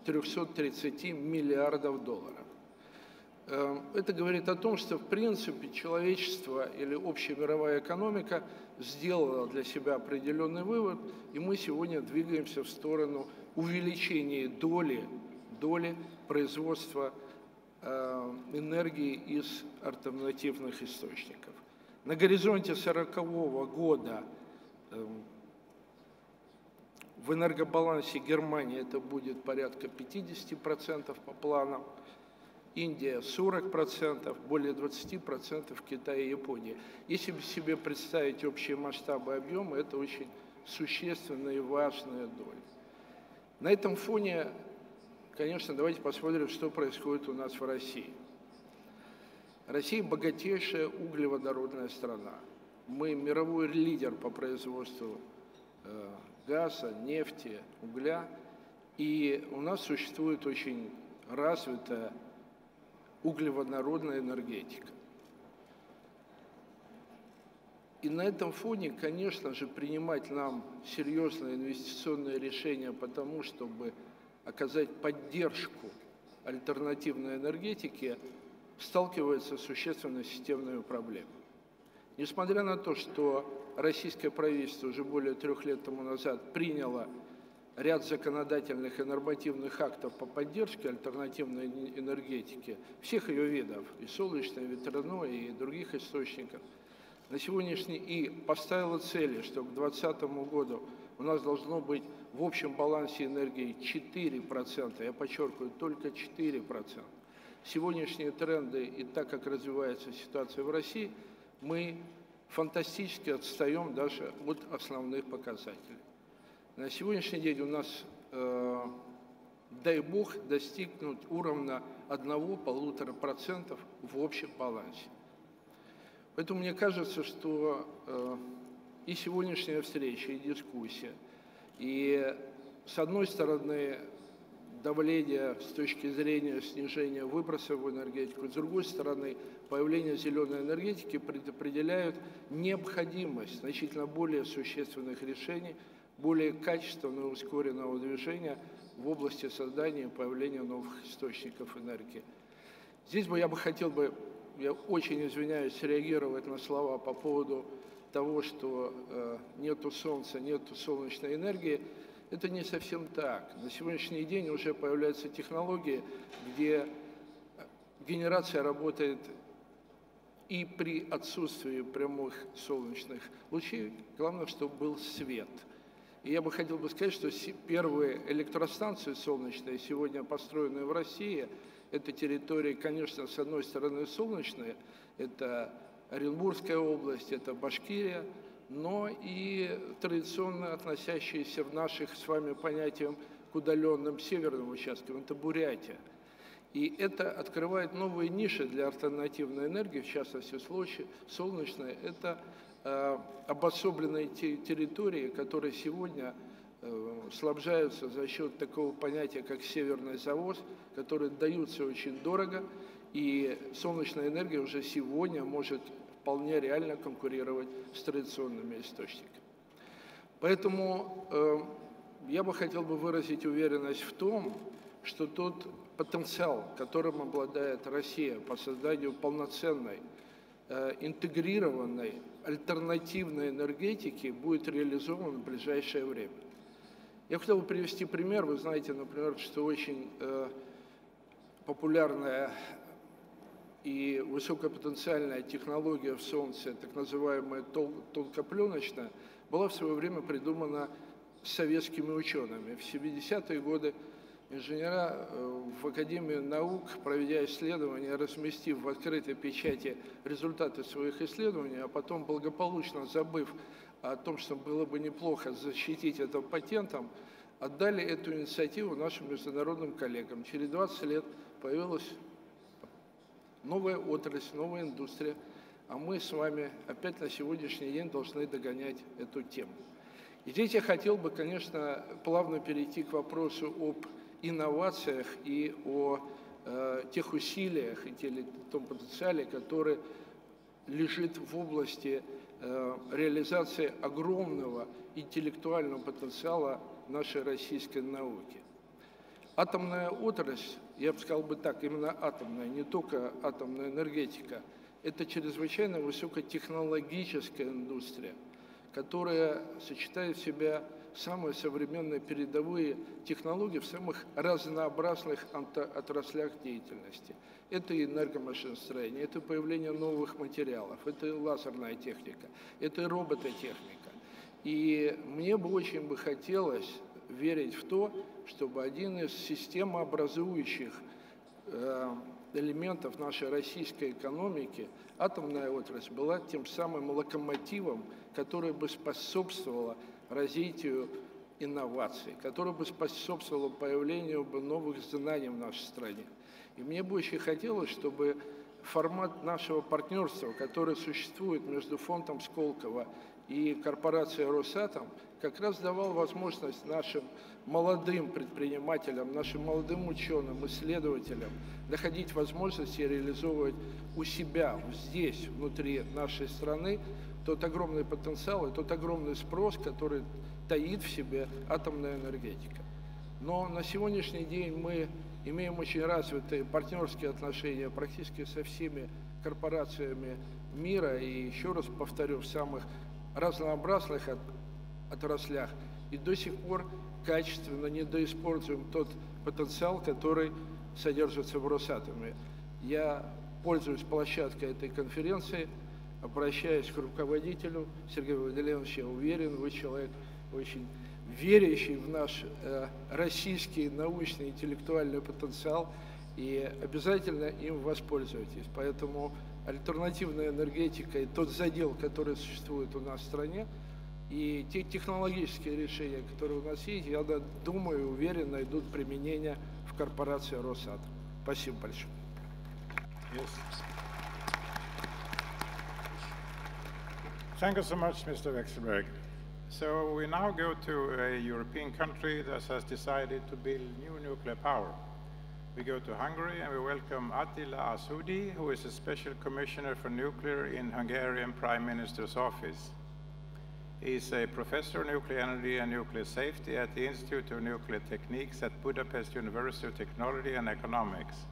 $330 миллиардов. это говорит о том, что в принципе человечество или общая мировая экономика сделала для себя определенный вывод, и мы сегодня двигаемся в сторону увеличения доли производства энергии из альтернативных источников. На горизонте 40-го года в энергобалансе Германии это будет порядка 50% по планам, Индия 40%, более 20% Китай и Япония. Если себе представить общие масштабы объема, это очень существенная и важная доля. На этом фоне, конечно, давайте посмотрим, что происходит у нас в России. Россия богатейшая углеводородная страна. Мы мировой лидер по производству газа, нефти, угля. И у нас существует очень развитая углеводородная энергетика. И на этом фоне, конечно же, принимать нам серьезные инвестиционные решения по тому, чтобы оказать поддержку альтернативной энергетике, сталкивается с существенной системной проблемой. Несмотря на то, что российское правительство уже более 3 лет тому назад приняло ряд законодательных и нормативных актов по поддержке альтернативной энергетики, всех ее видов, и солнечной, и ветряной, и других источников, на сегодняшний и поставила цели, что к 2020 году у нас должно быть в общем балансе энергии 4%, я подчеркиваю, только 4%. Сегодняшние тренды и так, как развивается ситуация в России, мы фантастически отстаем даже от основных показателей. На сегодняшний день у нас, дай бог, достигнуть уровня 1–1,5% в общем балансе. Поэтому мне кажется, что и сегодняшняя встреча, и дискуссия, и с одной стороны давление с точки зрения снижения выбросов в энергетику, с другой стороны появление зеленой энергетики предопределяют необходимость значительно более существенных решений, более качественного и ускоренного движения в области создания и появления новых источников энергии. Здесь я хотел, я очень извиняюсь, реагировать на слова по поводу того, что нету солнца, нету солнечной энергии. Это не совсем так. На сегодняшний день уже появляются технологии, где генерация работает и при отсутствии прямых солнечных лучей. Главное, чтобы был свет. И я бы хотел сказать, что первые электростанции солнечные, сегодня построенные в России, это территории, конечно, с одной стороны солнечные, это Оренбургская область, это Башкирия, но и традиционно относящиеся в наших с вами понятиям к удаленным северным участкам, это Бурятия. И это открывает новые ниши для альтернативной энергии, в частности солнечной. Это обособленные территории, которые сегодня снабжаются за счет такого понятия, как северный завоз, которые даются очень дорого, и солнечная энергия уже сегодня может вполне реально конкурировать с традиционными источниками. Поэтому я бы хотел выразить уверенность в том, что тот потенциал, которым обладает Россия по созданию полноценной, интегрированной, альтернативной энергетики, будет реализован в ближайшее время. Я хотел бы привести пример. Вы знаете, например, что очень популярная и высокопотенциальная технология в Солнце, так называемая тонкопленочная, была в свое время придумана советскими учеными. В 70-е годы инженера в Академии наук, проведя исследования, разместив в открытой печати результаты своих исследований, а потом благополучно забыв о том, что было бы неплохо защитить это патентом, отдали эту инициативу нашим международным коллегам. Через 20 лет появилась новая отрасль, новая индустрия, а мы с вами опять на сегодняшний день должны догонять эту тему. И здесь я хотел бы, конечно, плавно перейти к вопросу об инновациях и о тех усилиях и том потенциале, который лежит в области реализации огромного интеллектуального потенциала нашей российской науки. Атомная отрасль, я бы сказал бы так, именно атомная, не только атомная энергетика, это чрезвычайно высокотехнологическая индустрия, которая сочетает в себя самые современные передовые технологии в самых разнообразных отраслях деятельности. Это и энергомашиностроение, это появление новых материалов, это и лазерная техника, это и робототехника. И мне бы очень хотелось верить в то, чтобы один из системообразующих элементов нашей российской экономики, атомная отрасль, была тем самым локомотивом, который бы способствовал развитию инноваций, который бы способствовал появлению новых знаний в нашей стране. И мне бы очень хотелось, чтобы формат нашего партнерства, который существует между фондом Сколково и корпорацией Росатом, как раз давал возможность нашим молодым предпринимателям, нашим молодым ученым, исследователям находить возможности реализовывать у себя, здесь, внутри нашей страны, тот огромный потенциал и тот огромный спрос, который таит в себе атомная энергетика. Но на сегодняшний день мы имеем очень развитые партнерские отношения практически со всеми корпорациями мира, и еще раз повторю, в самых разнообразных отраслях, и до сих пор качественно недоиспользуем тот потенциал, который содержится в Росатоме. Я пользуюсь площадкой этой конференции, обращаясь к руководителю. Сергей Владимирович, я уверен, вы человек очень верящий в наш российский научный интеллектуальный потенциал, и обязательно им воспользуйтесь. Поэтому альтернативная энергетика и тот задел, который существует у нас в стране, и те технологические решения, которые у нас есть, я думаю, уверен, найдут применение в корпорации Росатом. Спасибо большое. Yes. Thank you so much, Mr. Wexelberg. So we now go to a European country that has decided to build new nuclear power. We go to Hungary and we welcome Attila Asudi, who is a Special Commissioner for Nuclear in Hungarian Prime Minister's office. He is a professor of nuclear energy and nuclear safety at the Institute of Nuclear Techniques at Budapest University of Technology and Economics.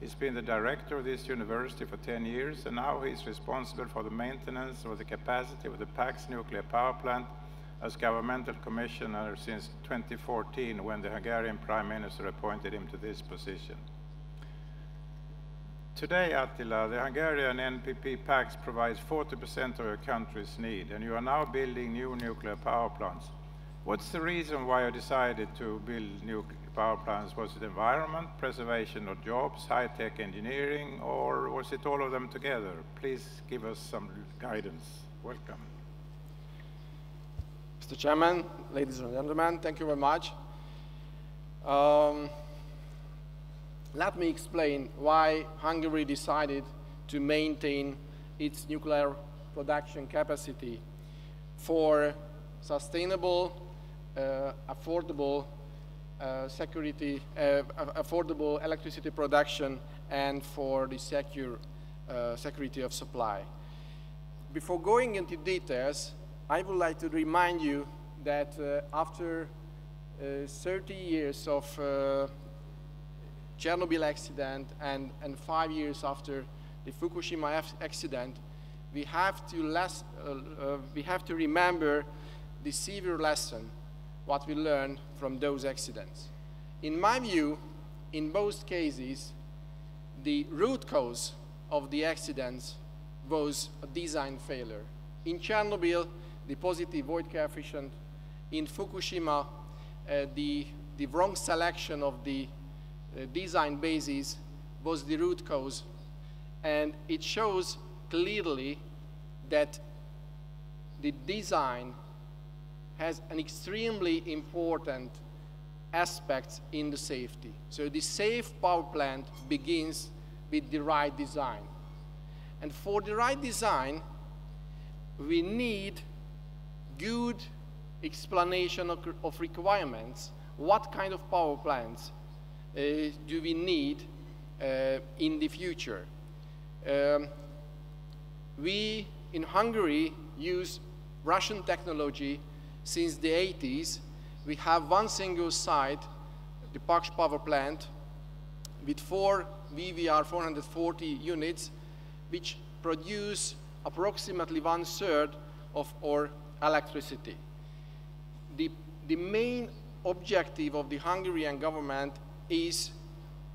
He's been the director of this university for 10 years, and now he's responsible for the maintenance of the capacity of the PAX nuclear power plant as governmental commissioner since 2014, when the Hungarian Prime Minister appointed him to this position. Today, Attila, the Hungarian NPP PAX provides 40% of your country's need, and you are now building new nuclear power plants. What's the reason why you decided to build nuclear power plants? Was it environment, preservation of jobs, high-tech engineering, or was it all of them together? Please give us some guidance. Welcome. Mr. Chairman, ladies and gentlemen, thank you very much. Let me explain why Hungary decided to maintain its nuclear production capacity for sustainable, affordable affordable electricity production and for the security of supply. Before going into details, I would like to remind you that after 30 years of Chernobyl accident and 5 years after the Fukushima accident, we have to remember the severe lesson what we learned from those accidents. In my view, in both cases, the root cause of the accidents was a design failure. In Chernobyl, the positive void coefficient. In Fukushima, the wrong selection of the design basis was the root cause. And it shows clearly that the design has an extremely important aspect in the safety. So the safe power plant begins with the right design. And for the right design, we need good explanation of requirements. What kind of power plants do we need in the future? We in Hungary use Russian technology since the 80s. We have one single site, the Paks power plant, with 4 VVR 440 units, which produce approximately 1/3 of our electricity. The main objective of the Hungarian government is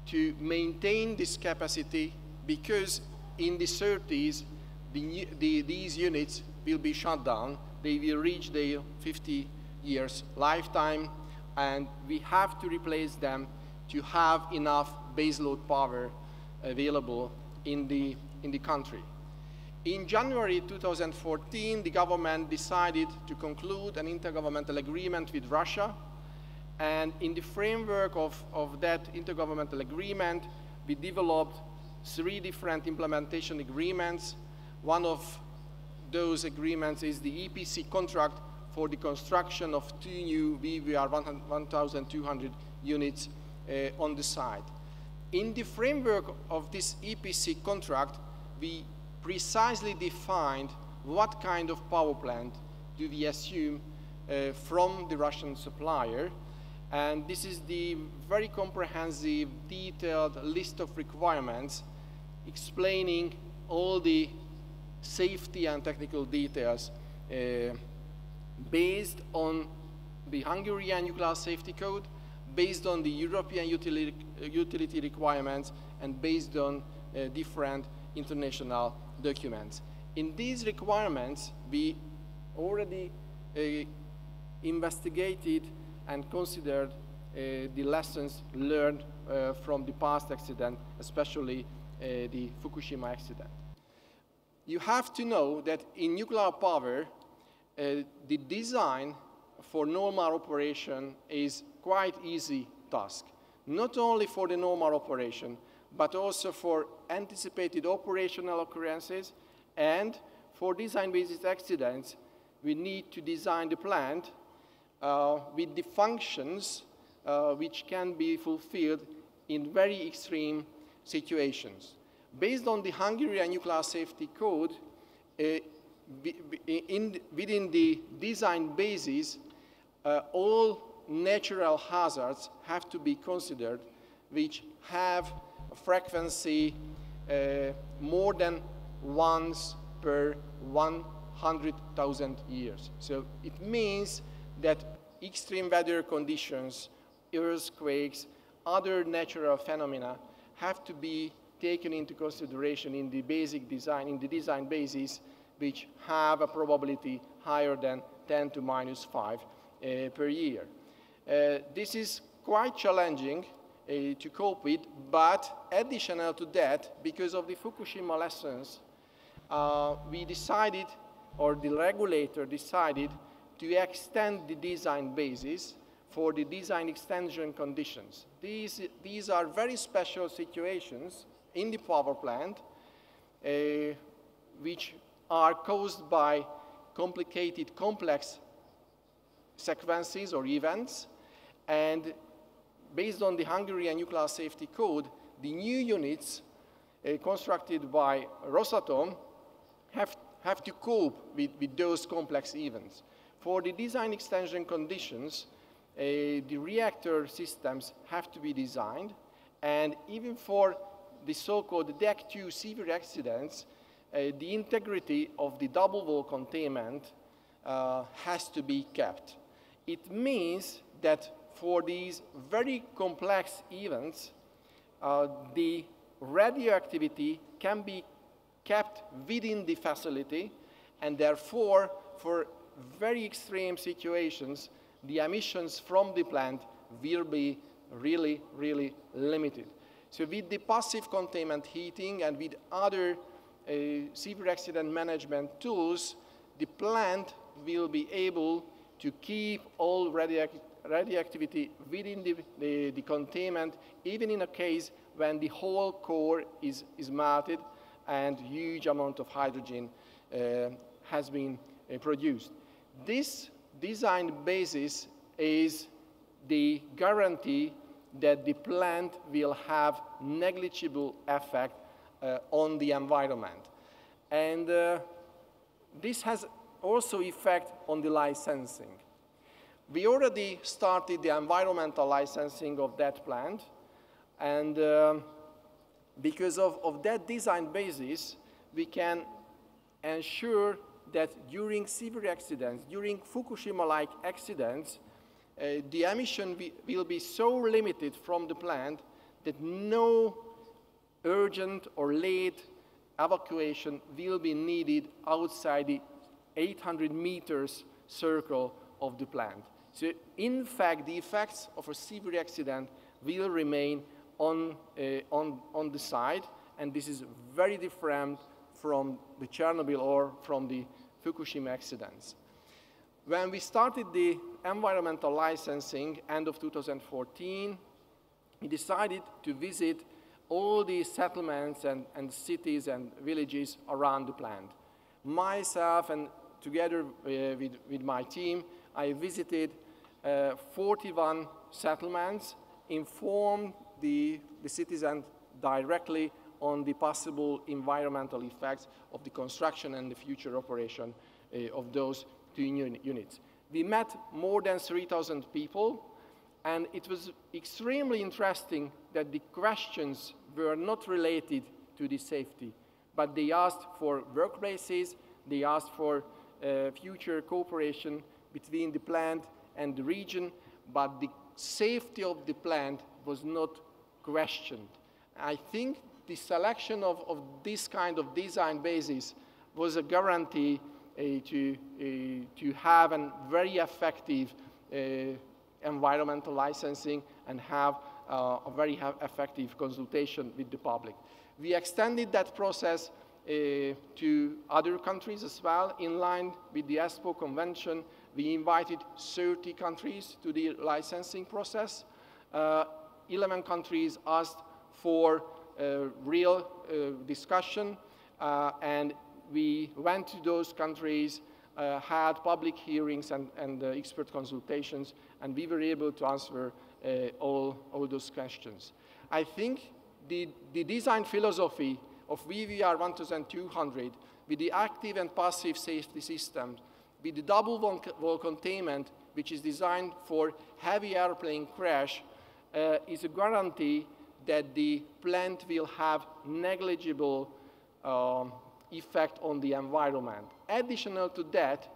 to maintain this capacity, because in the 30s, these units will be shut down. They will reach their 50 years lifetime, and we have to replace them to have enough baseload power available in the country. In January 2014, the government decided to conclude an intergovernmental agreement with Russia, and in the framework of that intergovernmental agreement, we developed 3 different implementation agreements. One of those agreements is the EPC contract for the construction of 2 new VVR 1,200 units on the site. In the framework of this EPC contract, we precisely defined what kind of power plant do we assume from the Russian supplier. And this is the very comprehensive, detailed list of requirements explaining all the safety and technical details based on the Hungarian Nuclear Safety Code, based on the European utility requirements, and based on different international documents. In these requirements, we already investigated and considered the lessons learned from the past accident, especially the Fukushima accident. You have to know that in nuclear power, the design for normal operation is quite easy task. Not only for the normal operation, but also for anticipated operational occurrences, and for design-based accidents, we need to design the plant with the functions which can be fulfilled in very extreme situations. Based on the Hungarian Nuclear Safety Code, within the design basis, all natural hazards have to be considered which have a frequency more than once per 100,000 years. So it means that extreme weather conditions, earthquakes, other natural phenomena have to be taken into consideration in the basic design, in the design basis, which have a probability higher than 10 to minus 5 per year. This is quite challenging to cope with, but additional to that, because of the Fukushima lessons, we decided, or the regulator decided, to extend the design basis for the design extension conditions. These are very special situations in the power plant which are caused by complicated, complex sequences or events, and based on the Hungarian Nuclear Safety Code, the new units constructed by Rosatom have to cope with those complex events. For the design extension conditions, the reactor systems have to be designed, and even for the so-called Deck 2 severe accidents, the integrity of the double wall containment has to be kept. It means that for these very complex events, the radioactivity can be kept within the facility, and therefore, for very extreme situations, the emissions from the plant will be really, really limited. So with the passive containment heating and with other severe accident management tools, the plant will be able to keep all radioactivity within the containment, even in a case when the whole core is melted and huge amount of hydrogen has been produced. This design basis is the guarantee that the plant will have negligible effect on the environment. And this has also effect on the licensing. We already started the environmental licensing of that plant, and because of that design basis, we can ensure that during severe accidents, during Fukushima-like accidents, the emission will be so limited from the plant that no urgent or late evacuation will be needed outside the 800 meters circle of the plant. So in fact, the effects of a severe accident will remain on the site, and this is very different from the Chernobyl or from the Fukushima accidents. When we started the environmental licensing, end of 2014, we decided to visit all the settlements and cities and villages around the plant. Myself and together with my team, I visited 41 settlements, informed the citizens directly on the possible environmental effects of the construction and the future operation of those two units. We met more than 3,000 people, and it was extremely interesting that the questions were not related to the safety, but they asked for workplaces, they asked for future cooperation between the plant and the region, but the safety of the plant was not questioned. I think the selection of this kind of design basis was a guarantee to have a very effective environmental licensing and have a very effective consultation with the public. We extended that process to other countries as well, in line with the ESPO convention. We invited 30 countries to the licensing process. 11 countries asked for real discussion, and we went to those countries, had public hearings and expert consultations, and we were able to answer all those questions. I think the design philosophy of VVR 1200, with the active and passive safety systems, with the double wall containment, which is designed for heavy airplane crash, is a guarantee that the plant will have negligible effect on the environment. Additional to that,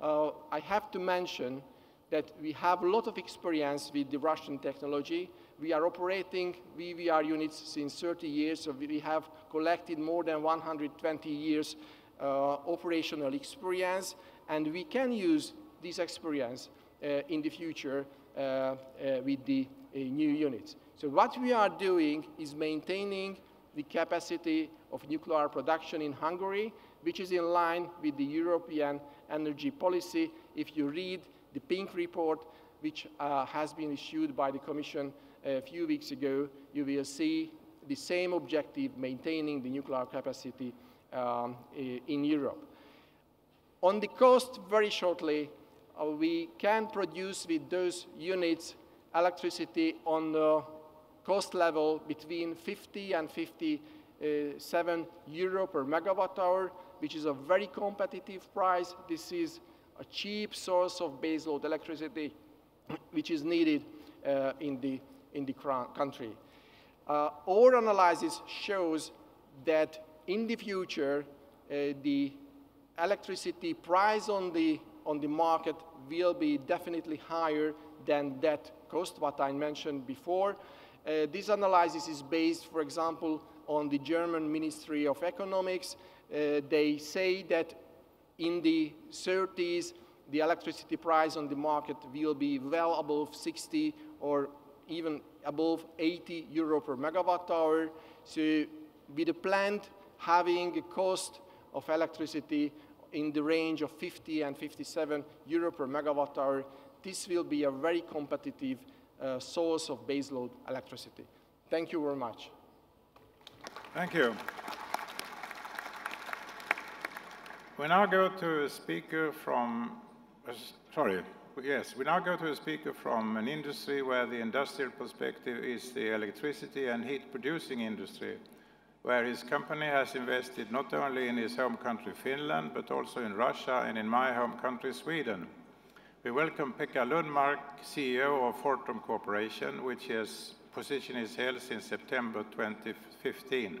I have to mention that we have a lot of experience with the Russian technology. We are operating VVR units since 30 years, so we have collected more than 120 years operational experience, and we can use this experience in the future with the new units. So what we are doing is maintaining the capacity of nuclear production in Hungary, which is in line with the European energy policy. If you read the pink report, which has been issued by the Commission a few weeks ago, you will see the same objective, maintaining the nuclear capacity in Europe. On the cost, very shortly, we can produce with those units electricity on the cost level between 50 and 57 euro per megawatt hour, which is a very competitive price. This is a cheap source of baseload electricity, which is needed in the country. Our analysis shows that in the future, the electricity price on the market will be definitely higher than that cost, what I mentioned before. This analysis is based, for example, on the German Ministry of Economics. They say that in the 30s, the electricity price on the market will be well above 60 or even above 80 euro per megawatt hour. So with a plant having a cost of electricity in the range of 50 and 57 euro per megawatt hour, this will be a very competitive source of baseload electricity. Thank you very much. Thank you. We now go to a speaker from, we now go to a speaker from an industry where the industrial perspective is the electricity and heat producing industry, where his company has invested not only in his home country Finland, but also in Russia and in my home country Sweden. We welcome Pekka Lundmark, CEO of Fortum Corporation, which his position is held since September 2015.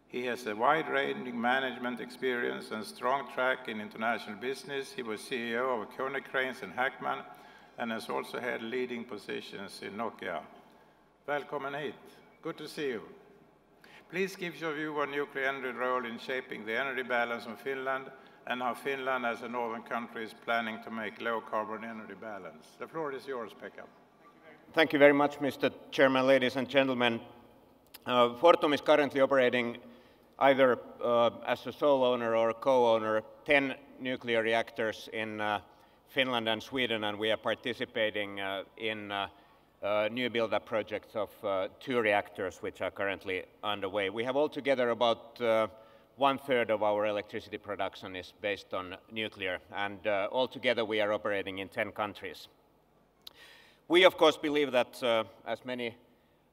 He has a wide-ranging management experience and strong track in international business. He was CEO of Konecranes and Hackman and has also had leading positions in Nokia. Welcome hit. Good to see you. Please give your view on nuclear energy role in shaping the energy balance of Finland and how Finland as a northern country is planning to make low-carbon energy balance. The floor is yours, Pekka. Thank you very much, Mr. Chairman, ladies and gentlemen. Fortum is currently operating either as a sole owner or co-owner 10 nuclear reactors in Finland and Sweden, and we are participating in new build-up projects of 2 reactors which are currently underway. We have altogether about 1/3 of our electricity production is based on nuclear, and altogether we are operating in 10 countries. We of course believe that, as many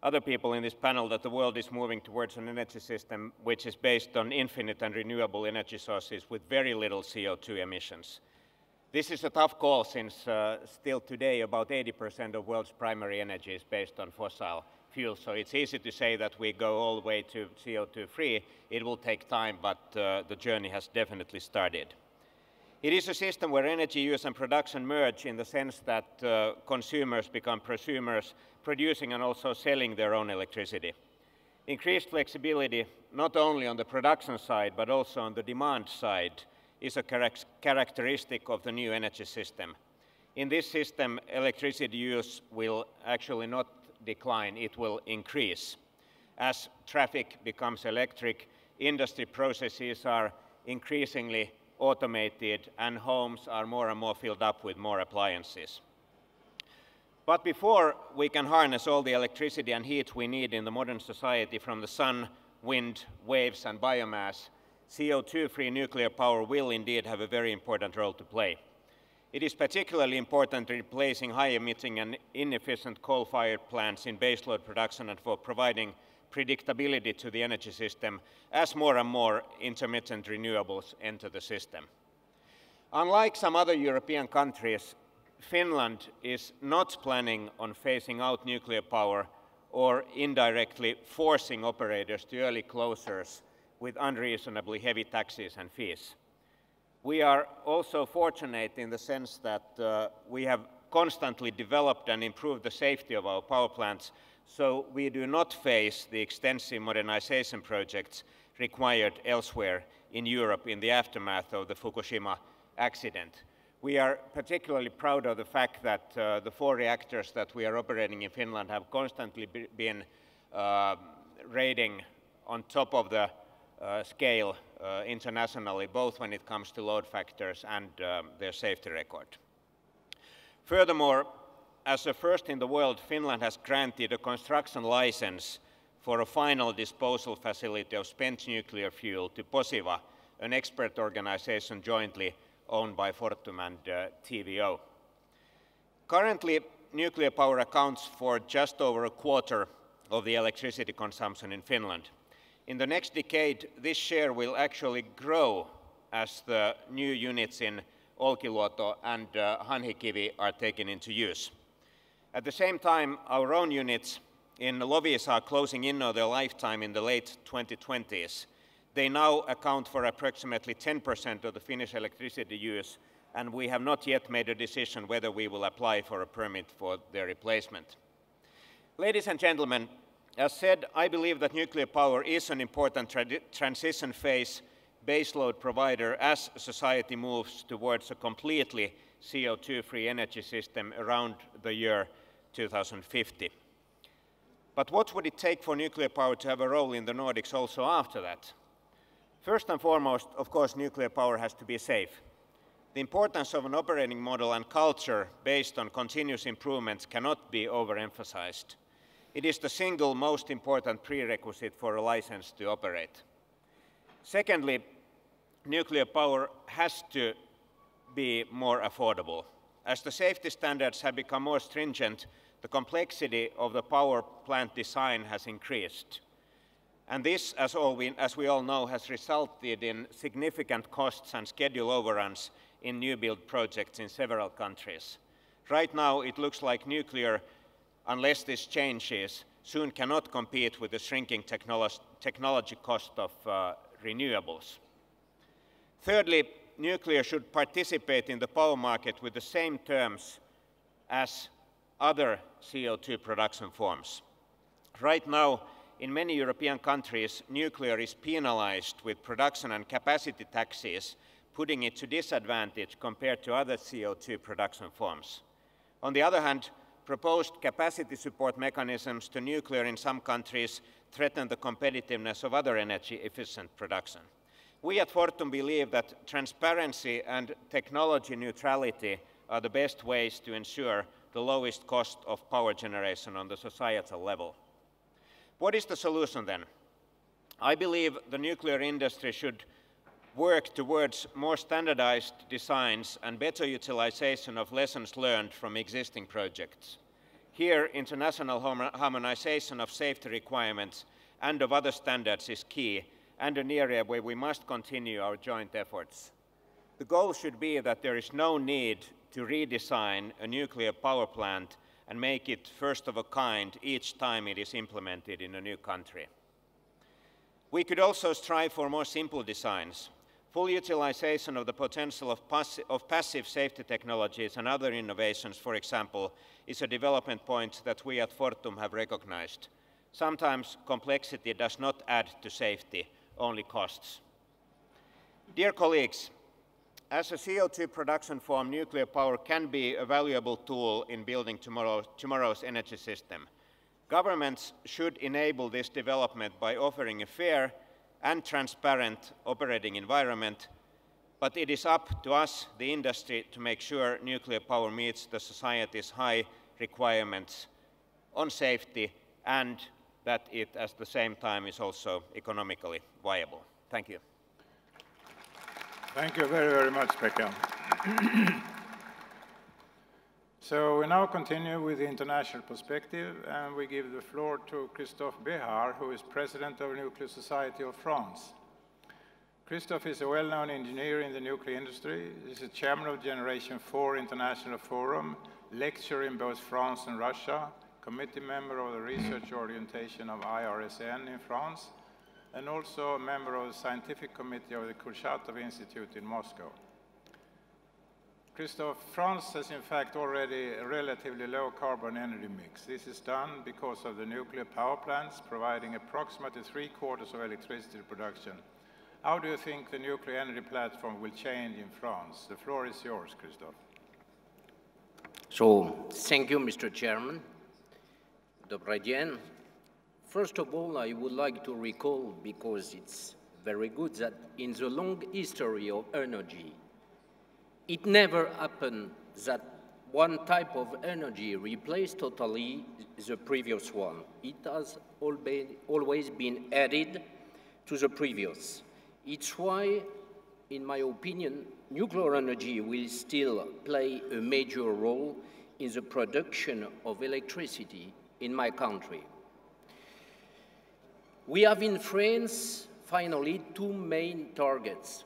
other people in this panel, that the world is moving towards an energy system which is based on infinite and renewable energy sources with very little CO2 emissions. This is a tough call since still today about 80% of world's primary energy is based on fossil fuels. So it's easy to say that we go all the way to CO2 free. It will take time, but the journey has definitely started. It is a system where energy use and production merge in the sense that consumers become prosumers, producing and also selling their own electricity. Increased flexibility, not only on the production side, but also on the demand side, is a characteristic of the new energy system. In this system, electricity use will actually not decline, it will increase. As traffic becomes electric, industry processes are increasingly automated and homes are more and more filled up with more appliances. But before we can harness all the electricity and heat we need in the modern society from the sun, wind, waves and biomass, CO2-free nuclear power will indeed have a very important role to play. It is particularly important in replacing high-emitting and inefficient coal-fired plants in baseload production and for providing predictability to the energy system as more and more intermittent renewables enter the system. Unlike some other European countries, Finland is not planning on phasing out nuclear power or indirectly forcing operators to early closures with unreasonably heavy taxes and fees. We are also fortunate in the sense that we have constantly developed and improved the safety of our power plants, so we do not face the extensive modernization projects required elsewhere in Europe in the aftermath of the Fukushima accident. We are particularly proud of the fact that the 4 reactors that we are operating in Finland have constantly been rating on top of the scale internationally, both when it comes to load factors and their safety record. Furthermore, as a first in the world, Finland has granted a construction license for a final disposal facility of spent nuclear fuel to Posiva, an expert organization jointly owned by Fortum and TVO. Currently, nuclear power accounts for just over a quarter of the electricity consumption in Finland. In the next decade, this share will actually grow as the new units in Olkiluoto and Hanhikivi are taken into use. At the same time, our own units in Loviisa are closing in on their lifetime in the late 2020s. They now account for approximately 10% of the Finnish electricity use, and we have not yet made a decision whether we will apply for a permit for their replacement. Ladies and gentlemen, as said, I believe that nuclear power is an important transition phase baseload provider as society moves towards a completely CO2-free energy system around the year 2050. But what would it take for nuclear power to have a role in the Nordics also after that? First and foremost, of course, nuclear power has to be safe. The importance of an operating model and culture based on continuous improvements cannot be overemphasized. It is the single most important prerequisite for a license to operate. Secondly, nuclear power has to be more affordable. As the safety standards have become more stringent, the complexity of the power plant design has increased. And this, as we all know, has resulted in significant costs and schedule overruns in new build projects in several countries. Right now, it looks like nuclear, unless this changes, soon cannot compete with the shrinking technology cost of renewables. Thirdly, nuclear should participate in the power market with the same terms as other CO2 production forms. Right now, in many European countries, nuclear is penalized with production and capacity taxes, putting it to disadvantage compared to other CO2 production forms. On the other hand, proposed capacity support mechanisms to nuclear in some countries threaten the competitiveness of other energy-efficient production. We at Fortum believe that transparency and technology neutrality are the best ways to ensure the lowest cost of power generation on the societal level. What is the solution then? I believe the nuclear industry should work towards more standardized designs and better utilization of lessons learned from existing projects. Here, international harmonization of safety requirements and of other standards is key, and an area where we must continue our joint efforts. The goal should be that there is no need to redesign a nuclear power plant and make it first of a kind each time it is implemented in a new country. We could also strive for more simple designs. Full utilization of the potential of passive safety technologies and other innovations, for example, is a development point that we at Fortum have recognized. Sometimes complexity does not add to safety, only costs. Dear colleagues, as a CO2 production form, nuclear power can be a valuable tool in building tomorrow's energy system. Governments should enable this development by offering a fair and transparent operating environment, but it is up to us, the industry, to make sure nuclear power meets the society's high requirements on safety and that it, at the same time, is also economically viable. Thank you. Thank you very, very much, Pekka. So we now continue with the international perspective, and we give the floor to Christophe Béhar, who is President of Nuclear Society of France. Christophe is a well-known engineer in the nuclear industry. He's a chairman of Generation 4 International Forum, lecturer in both France and Russia, committee member of the research orientation of IRSN in France, and also a member of the scientific committee of the Kurchatov Institute in Moscow. Christophe, France has in fact already a relatively low carbon energy mix. This is done because of the nuclear power plants providing approximately 3/4 of electricity production. How do you think the nuclear energy platform will change in France? The floor is yours, Christophe. So, thank you, Mr. Chairman. Добрый день. First of all, I would like to recall, because it's very good, that in the long history of energy, it never happened that one type of energy replaced totally the previous one. It has always been added to the previous. It's why, in my opinion, nuclear energy will still play a major role in the production of electricity in my country. We have in France, finally, two main targets.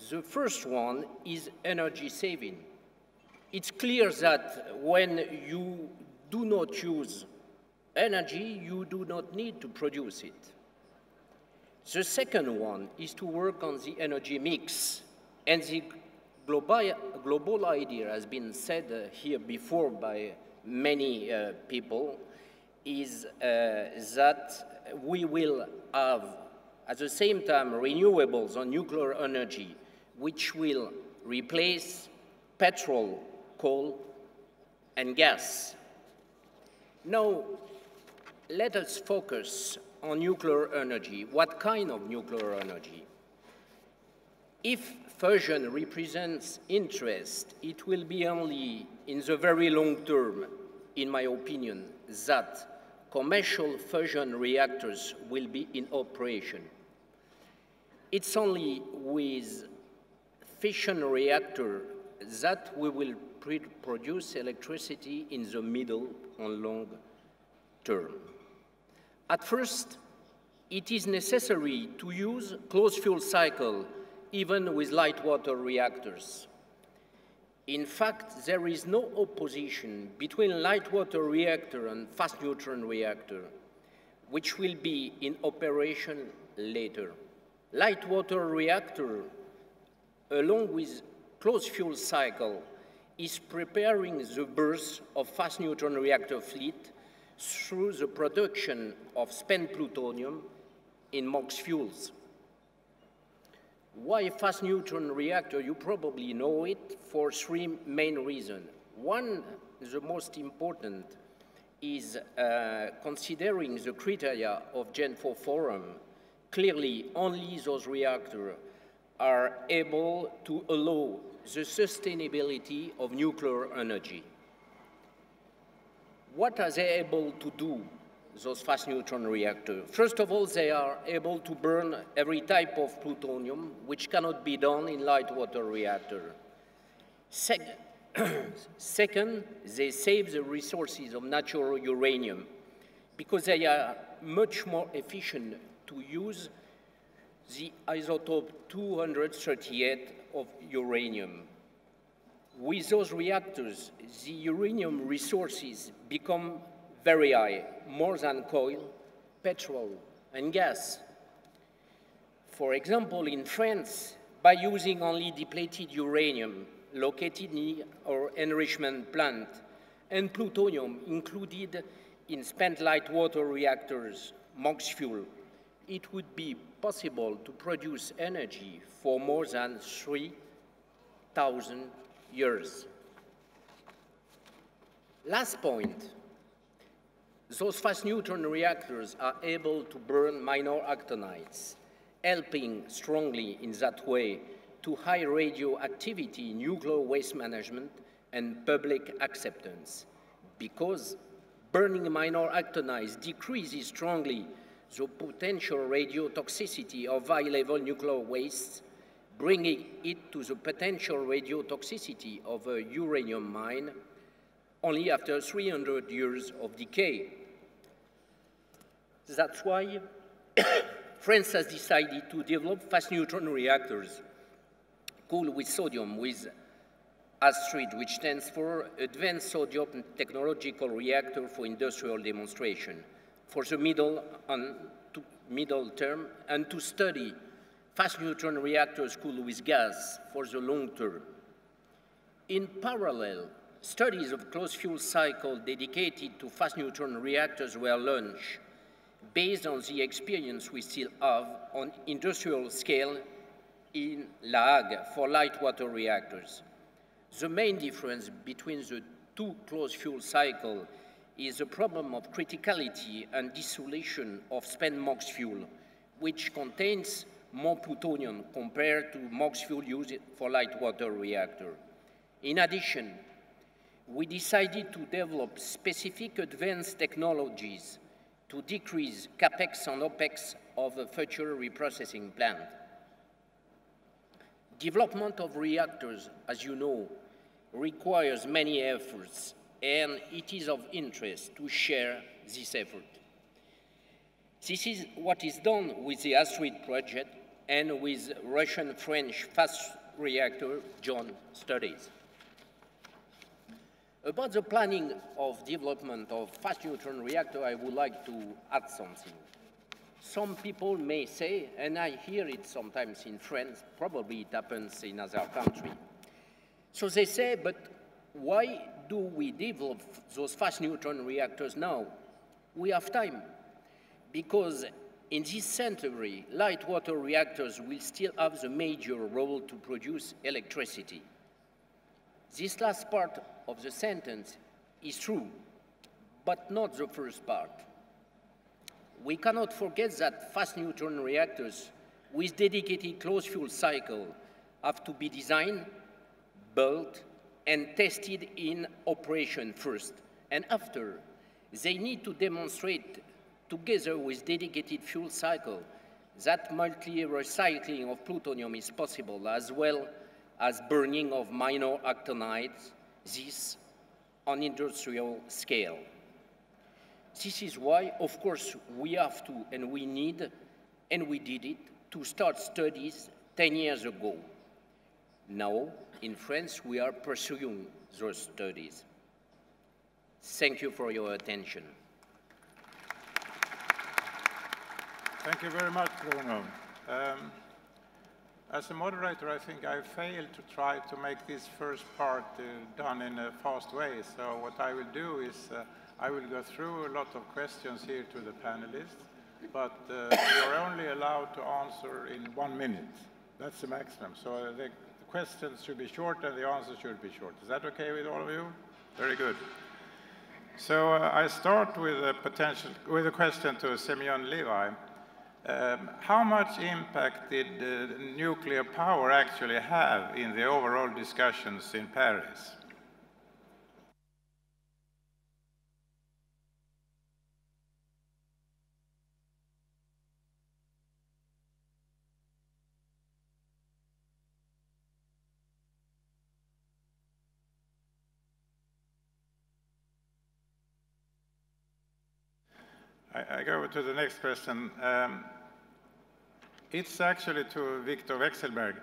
The first one is energy saving. It's clear that when you do not use energy, you do not need to produce it. The second one is to work on the energy mix. And the global idea has been said here before by many people, is that we will have, at the same time, renewables on nuclear energy, which will replace petrol, coal, and gas. Now, let us focus on nuclear energy. What kind of nuclear energy? If fusion represents interest, it will be only in the very long term, in my opinion, that commercial fusion reactors will be in operation. It's only with fission reactor that we will produce electricity in the middle and long term. At first, it is necessary to use closed fuel cycle even with light water reactors. In fact, there is no opposition between light water reactor and fast neutron reactor, which will be in operation later. Light water reactor, along with closed fuel cycle, is preparing the birth of fast neutron reactor fleet through the production of spent plutonium in MOX fuels. Why fast neutron reactor? You probably know it for three main reasons. One, the most important, is considering the criteria of Gen 4 Forum. Clearly, only those reactors are able to allow the sustainability of nuclear energy. What are they able to do, those fast neutron reactors? First of all, they are able to burn every type of plutonium, which cannot be done in light water reactor. Second, they save the resources of natural uranium because they are much more efficient to use the isotope 238 of uranium. With those reactors, the uranium resources become very high, more than coal, petrol, and gas. For example, in France, by using only depleted uranium located near our enrichment plant and plutonium included in spent light water reactors, MOX fuel, it would be possible to produce energy for more than 3,000 years. Last point, those fast neutron reactors are able to burn minor actinides, helping strongly in that way to high radioactivity nuclear waste management and public acceptance, because burning minor actinides decreases strongly the potential radiotoxicity of high-level nuclear wastes, bringing it to the potential radiotoxicity of a uranium mine only after 300 years of decay. That's why France has decided to develop fast neutron reactors cooled with sodium, with ASTRID, which stands for Advanced Sodium Technological Reactor for Industrial Demonstration, for the middle term, and to study fast neutron reactors cooled with gas for the long term. In parallel, studies of closed fuel cycle dedicated to fast neutron reactors were launched based on the experience we still have on industrial scale in La Hague for light water reactors. The main difference between the two closed fuel cycles is the problem of criticality and dissolution of spent MOX fuel, which contains more plutonium compared to MOX fuel used for light water reactor. In addition, we decided to develop specific advanced technologies to decrease CapEx and OpEx of a future reprocessing plant. Development of reactors, as you know, requires many efforts, and it is of interest to share this effort. This is what is done with the ASTRID project and with Russian-French fast reactor joint studies. About the planning of development of fast neutron reactor, I would like to add something. Some people may say, and I hear it sometimes in France, probably it happens in other countries. So they say, but why do we develop those fast neutron reactors now? We have time, because in this century, light water reactors will still have the major role to produce electricity. This last part of the sentence is true, but not the first part. We cannot forget that fast neutron reactors with dedicated closed fuel cycle have to be designed, built, and tested in operation first. And after, they need to demonstrate, together with dedicated fuel cycle, that multi-recycling of plutonium is possible, as well as burning of minor actinides, this on industrial scale. This is why, of course, we have to, and we need, and we did it, to start studies 10 years ago. Now, in France, we are pursuing those studies. Thank you for your attention. Thank you very much, Bruno. As a moderator, I think I failed to try to make this first part done in a fast way. So what I will do is I will go through a lot of questions here to the panelists, but you're only allowed to answer in 1 minute. That's the maximum. So the questions should be short and the answers should be short. Is that okay with all of you? Very good. So I start with a question to Semyon Levi. How much impact did nuclear power actually have in the overall discussions in Paris? I go to the next question. It's actually to Victor Wechselberg.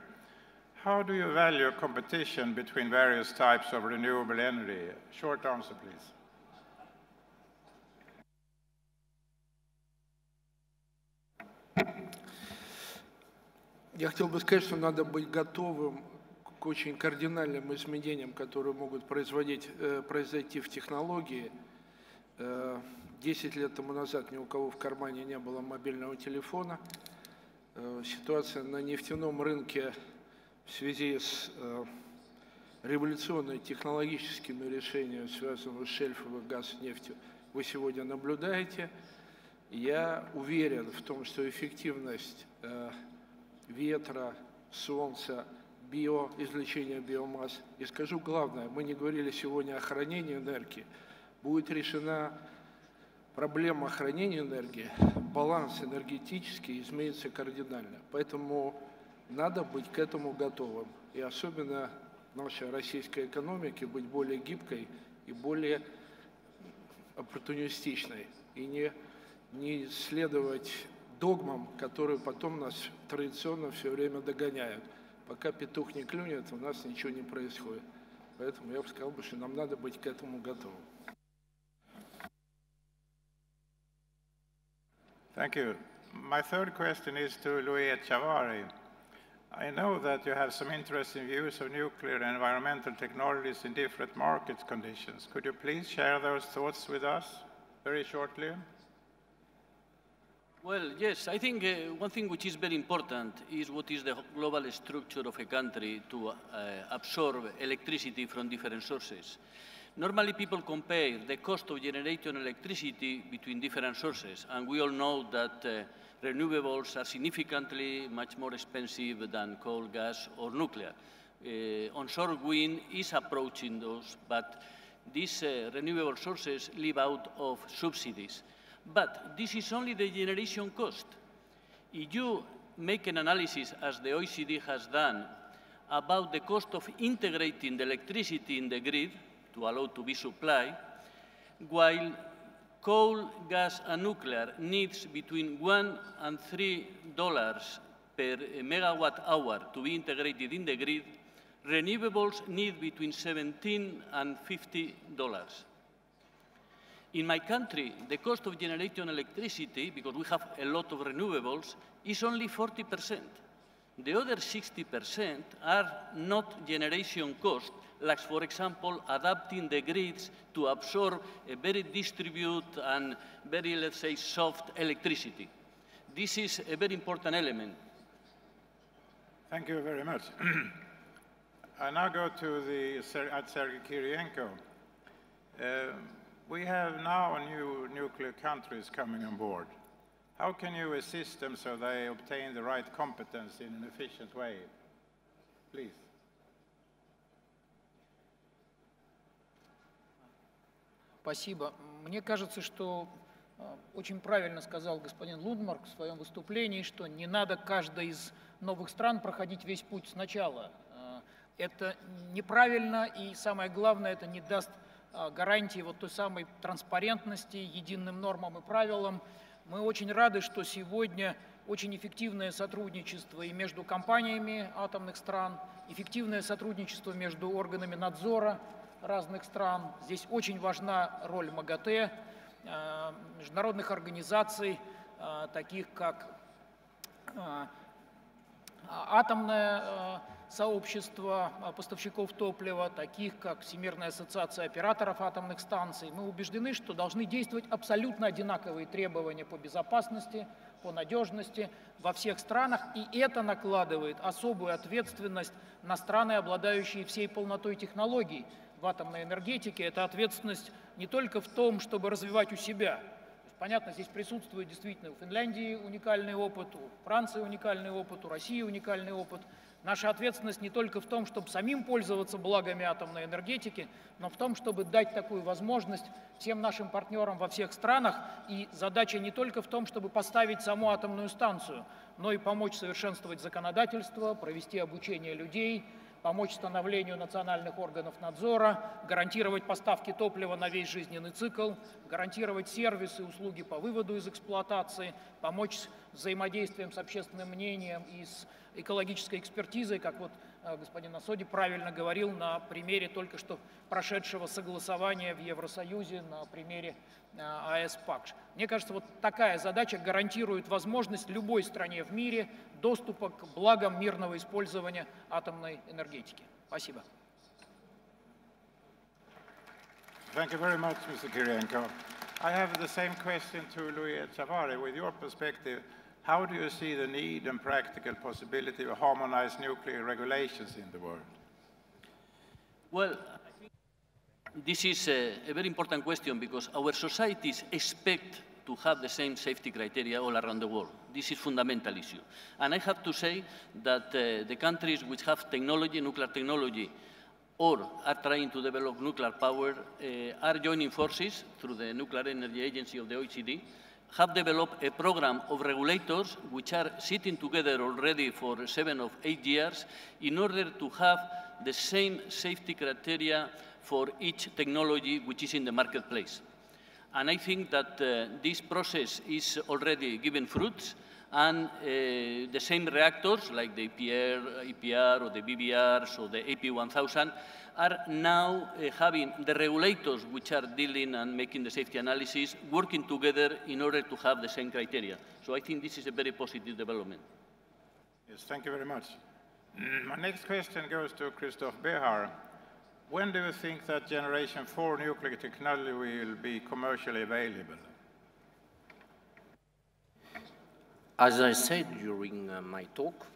How do you value competition between various types of renewable energy? Short answer, please. Я хотел бы сказать, что надо быть готовым к очень кардинальным изменениям, которые могут произойти в технологии. 10 лет тому назад ни у кого в кармане не было мобильного телефона. Ситуация на нефтяном рынке в связи с революционными технологическими решениями, связанными с шельфовым газом, нефтью, вы сегодня наблюдаете. Я уверен в том, что эффективность ветра, солнца, извлечения биомасс, и скажу главное, мы не говорили сегодня о хранении энергии, будет решена проблема хранения энергии, баланс энергетический изменится кардинально. Поэтому надо быть к этому готовым. И особенно нашей российской экономике быть более гибкой и более оппортунистичной. И не следовать догмам, которые потом нас традиционно все время догоняют. Пока петух не клюнет, у нас ничего не происходит. Поэтому я бы сказал, что нам надо быть к этому готовым. Thank you. My third question is to Louis Chavari. I know that you have some interesting views of nuclear and environmental technologies in different market conditions. Could you please share those thoughts with us very shortly? Well, yes, I think one thing which is very important is what is the global structure of a country to absorb electricity from different sources. Normally, people compare the cost of generating electricity between different sources, and we all know that renewables are significantly much more expensive than coal, gas, or nuclear. Onshore wind is approaching those, but these renewable sources live out of subsidies. But this is only the generation cost. If you make an analysis, as the OECD has done, about the cost of integrating the electricity in the grid, to allow to be supplied, while coal, gas, and nuclear needs between $1 and $3 per megawatt hour to be integrated in the grid, renewables need between $17 and $50. In my country, the cost of generating electricity, because we have a lot of renewables, is only 40%. The other 60% are not generation cost, like, for example, adapting the grids to absorb a very distributed and very, let's say, soft electricity. This is a very important element. Thank you very much. I now go to Sergei Kirienko. We have now new nuclear countries coming on board. How can you assist them so they obtain the right competence in an efficient way? Please. Спасибо. Мне кажется, что очень правильно сказал господин Лундмарк в своем выступлении, что не надо каждой из новых стран проходить весь путь сначала. Это неправильно, и самое главное, это не даст гарантии вот той самой транспарентности, единым нормам и правилам. Мы очень рады, что сегодня очень эффективное сотрудничество и между компаниями атомных стран, эффективное сотрудничество между органами надзора разных стран. Здесь очень важна роль МАГАТЭ, международных организаций, таких как Атомное сообщество поставщиков топлива, таких как Всемирная ассоциация операторов атомных станций. Мы убеждены, что должны действовать абсолютно одинаковые требования по безопасности, по надежности во всех странах, и это накладывает особую ответственность на страны, обладающие всей полнотой технологий в атомной энергетике. Это ответственность не только в том, чтобы развивать у себя. Понятно, здесь присутствует действительно у Финляндии уникальный опыт, у Франции уникальный опыт, у России уникальный опыт. Наша ответственность не только в том, чтобы самим пользоваться благами атомной энергетики, но в том, чтобы дать такую возможность всем нашим партнерам во всех странах. И задача не только в том, чтобы поставить саму атомную станцию, но и помочь совершенствовать законодательство, провести обучение людей, помочь становлению национальных органов надзора, гарантировать поставки топлива на весь жизненный цикл, гарантировать сервисы, услуги по выводу из эксплуатации, помочь с взаимодействием с общественным мнением и с экологической экспертизой, как вот господин Асоди правильно говорил на примере только что прошедшего согласования в Евросоюзе, на примере АЭС ПАКШ. Мне кажется, вот такая задача гарантирует возможность любой стране в мире доступа к благам мирного использования атомной энергетики. Спасибо. Thank you very much, Mr. Kirienko. I have the same question to Louis Chavarri. With your perspective, how do you see the need and practical possibility of harmonized nuclear regulations in the world? Well, this is a very important question because our societies expect to have the same safety criteria all around the world. This is a fundamental issue. And I have to say that the countries which have technology, nuclear technology, or are trying to develop nuclear power are joining forces through the Nuclear Energy Agency of the OECD, have developed a program of regulators which are sitting together already for 7 or 8 years in order to have the same safety criteria for each technology which is in the marketplace. And I think that this process is already giving fruits, and the same reactors like the EPR or the BBRs or the AP1000 are now having the regulators which are dealing and making the safety analysis working together in order to have the same criteria. So I think this is a very positive development. Yes, thank you very much. My next question goes to Christoph Behar. When do you think that Generation 4 nuclear technology will be commercially available? As I said during my talk,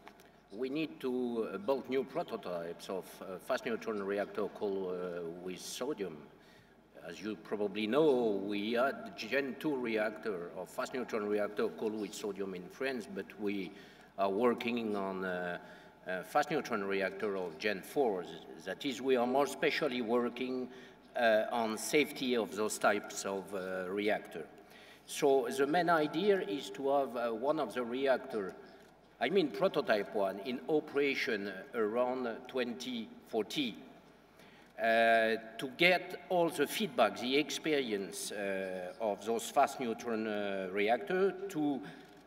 we need to build new prototypes of fast neutron reactor cooled with sodium. As you probably know, we had Gen 2 reactor or fast neutron reactor cooled with sodium in France, but we are working on fast neutron reactor of Gen 4. That is, we are more specially working on safety of those types of reactor. So the main idea is to have one of the reactor, I mean prototype one, in operation around 2040. To get all the feedback, the experience of those fast neutron reactor, to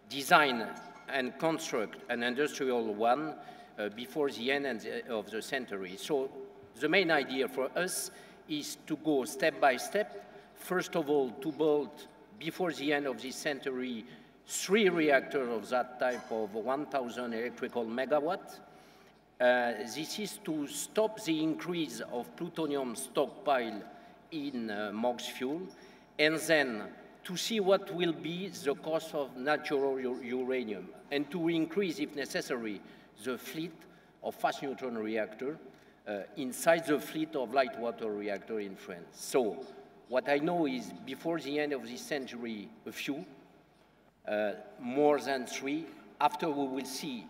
design and construct an industrial one before the end of the century. So the main idea for us is to go step by step. First of all, to build before the end of this century 3 reactors of that type of 1,000 electrical megawatt. This is to stop the increase of plutonium stockpile in MOX fuel, and then to see what will be the cost of natural uranium, and to increase, if necessary, the fleet of fast neutron reactor inside the fleet of light water reactor in France. So what I know is before the end of this century, a few, more than 3. After we will see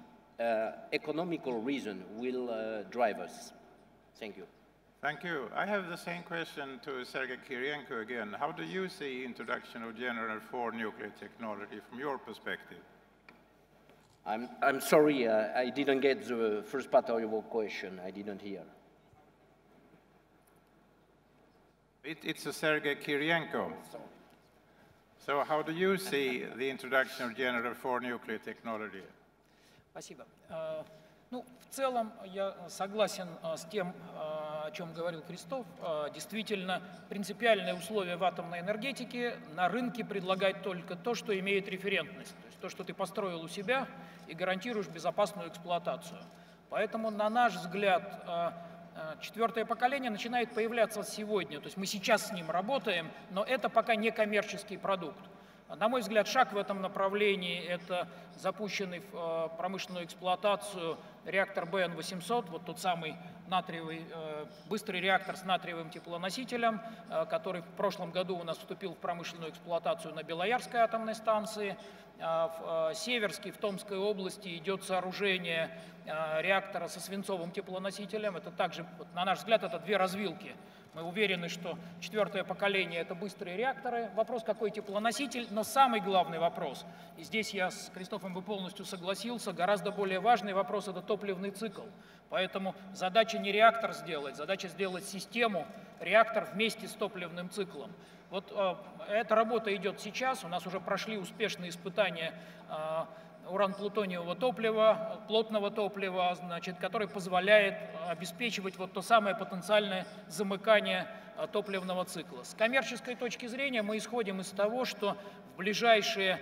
economical reason will drive us. Thank you. Thank you. I have the same question to Sergei Kirienko again. How do you see introduction of Generation 4 nuclear technology from your perspective? I'm sorry, I didn't get the first part of your question. I didn't hear. It's a Sergei Kirienko. So how do you see the introduction of General IV nuclear technology? Спасибо. Ну, в целом я согласен с тем, о чем говорил Кристоф. Действительно, принципиальное условие в атомной энергетике на рынке предлагать только то, что имеет референтность. То есть то, что ты построил у себя и гарантируешь безопасную эксплуатацию. Поэтому, на наш взгляд, четвертое поколение начинает появляться сегодня. То есть мы сейчас с ним работаем, но это пока не коммерческий продукт. На мой взгляд, шаг в этом направлении – это запущенный в промышленную эксплуатацию реактор БН-800, вот тот самый натриевый, быстрый реактор с натриевым теплоносителем, который в прошлом году у нас вступил в промышленную эксплуатацию на Белоярской атомной станции. В Северске, в Томской области, идет сооружение реактора со свинцовым теплоносителем. Это также, на наш взгляд, это две развилки. Мы уверены, что четвертое поколение – это быстрые реакторы. Вопрос, какой теплоноситель, но самый главный вопрос, и здесь я с Кристофом бы полностью согласился, гораздо более важный вопрос – это топливный цикл. Поэтому задача не реактор сделать, задача сделать систему, реактор вместе с топливным циклом. Вот эта работа идет сейчас, у нас уже прошли успешные испытания уран-плутониевого топлива, плотного топлива, значит, который позволяет обеспечивать вот то самое потенциальное замыкание топливного цикла. С коммерческой точки зрения мы исходим из того, что в ближайшие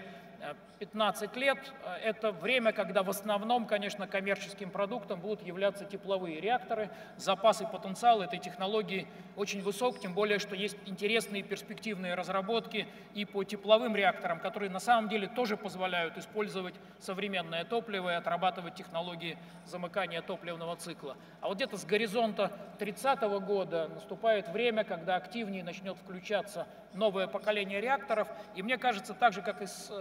15 лет – это время, когда в основном, конечно, коммерческим продуктом будут являться тепловые реакторы. Запас и потенциал этой технологии очень высок, тем более, что есть интересные перспективные разработки и по тепловым реакторам, которые на самом деле тоже позволяют использовать современное топливо и отрабатывать технологии замыкания топливного цикла. А вот где-то с горизонта 30-го года наступает время, когда активнее начнет включаться новое поколение реакторов. И мне кажется, так же, как и с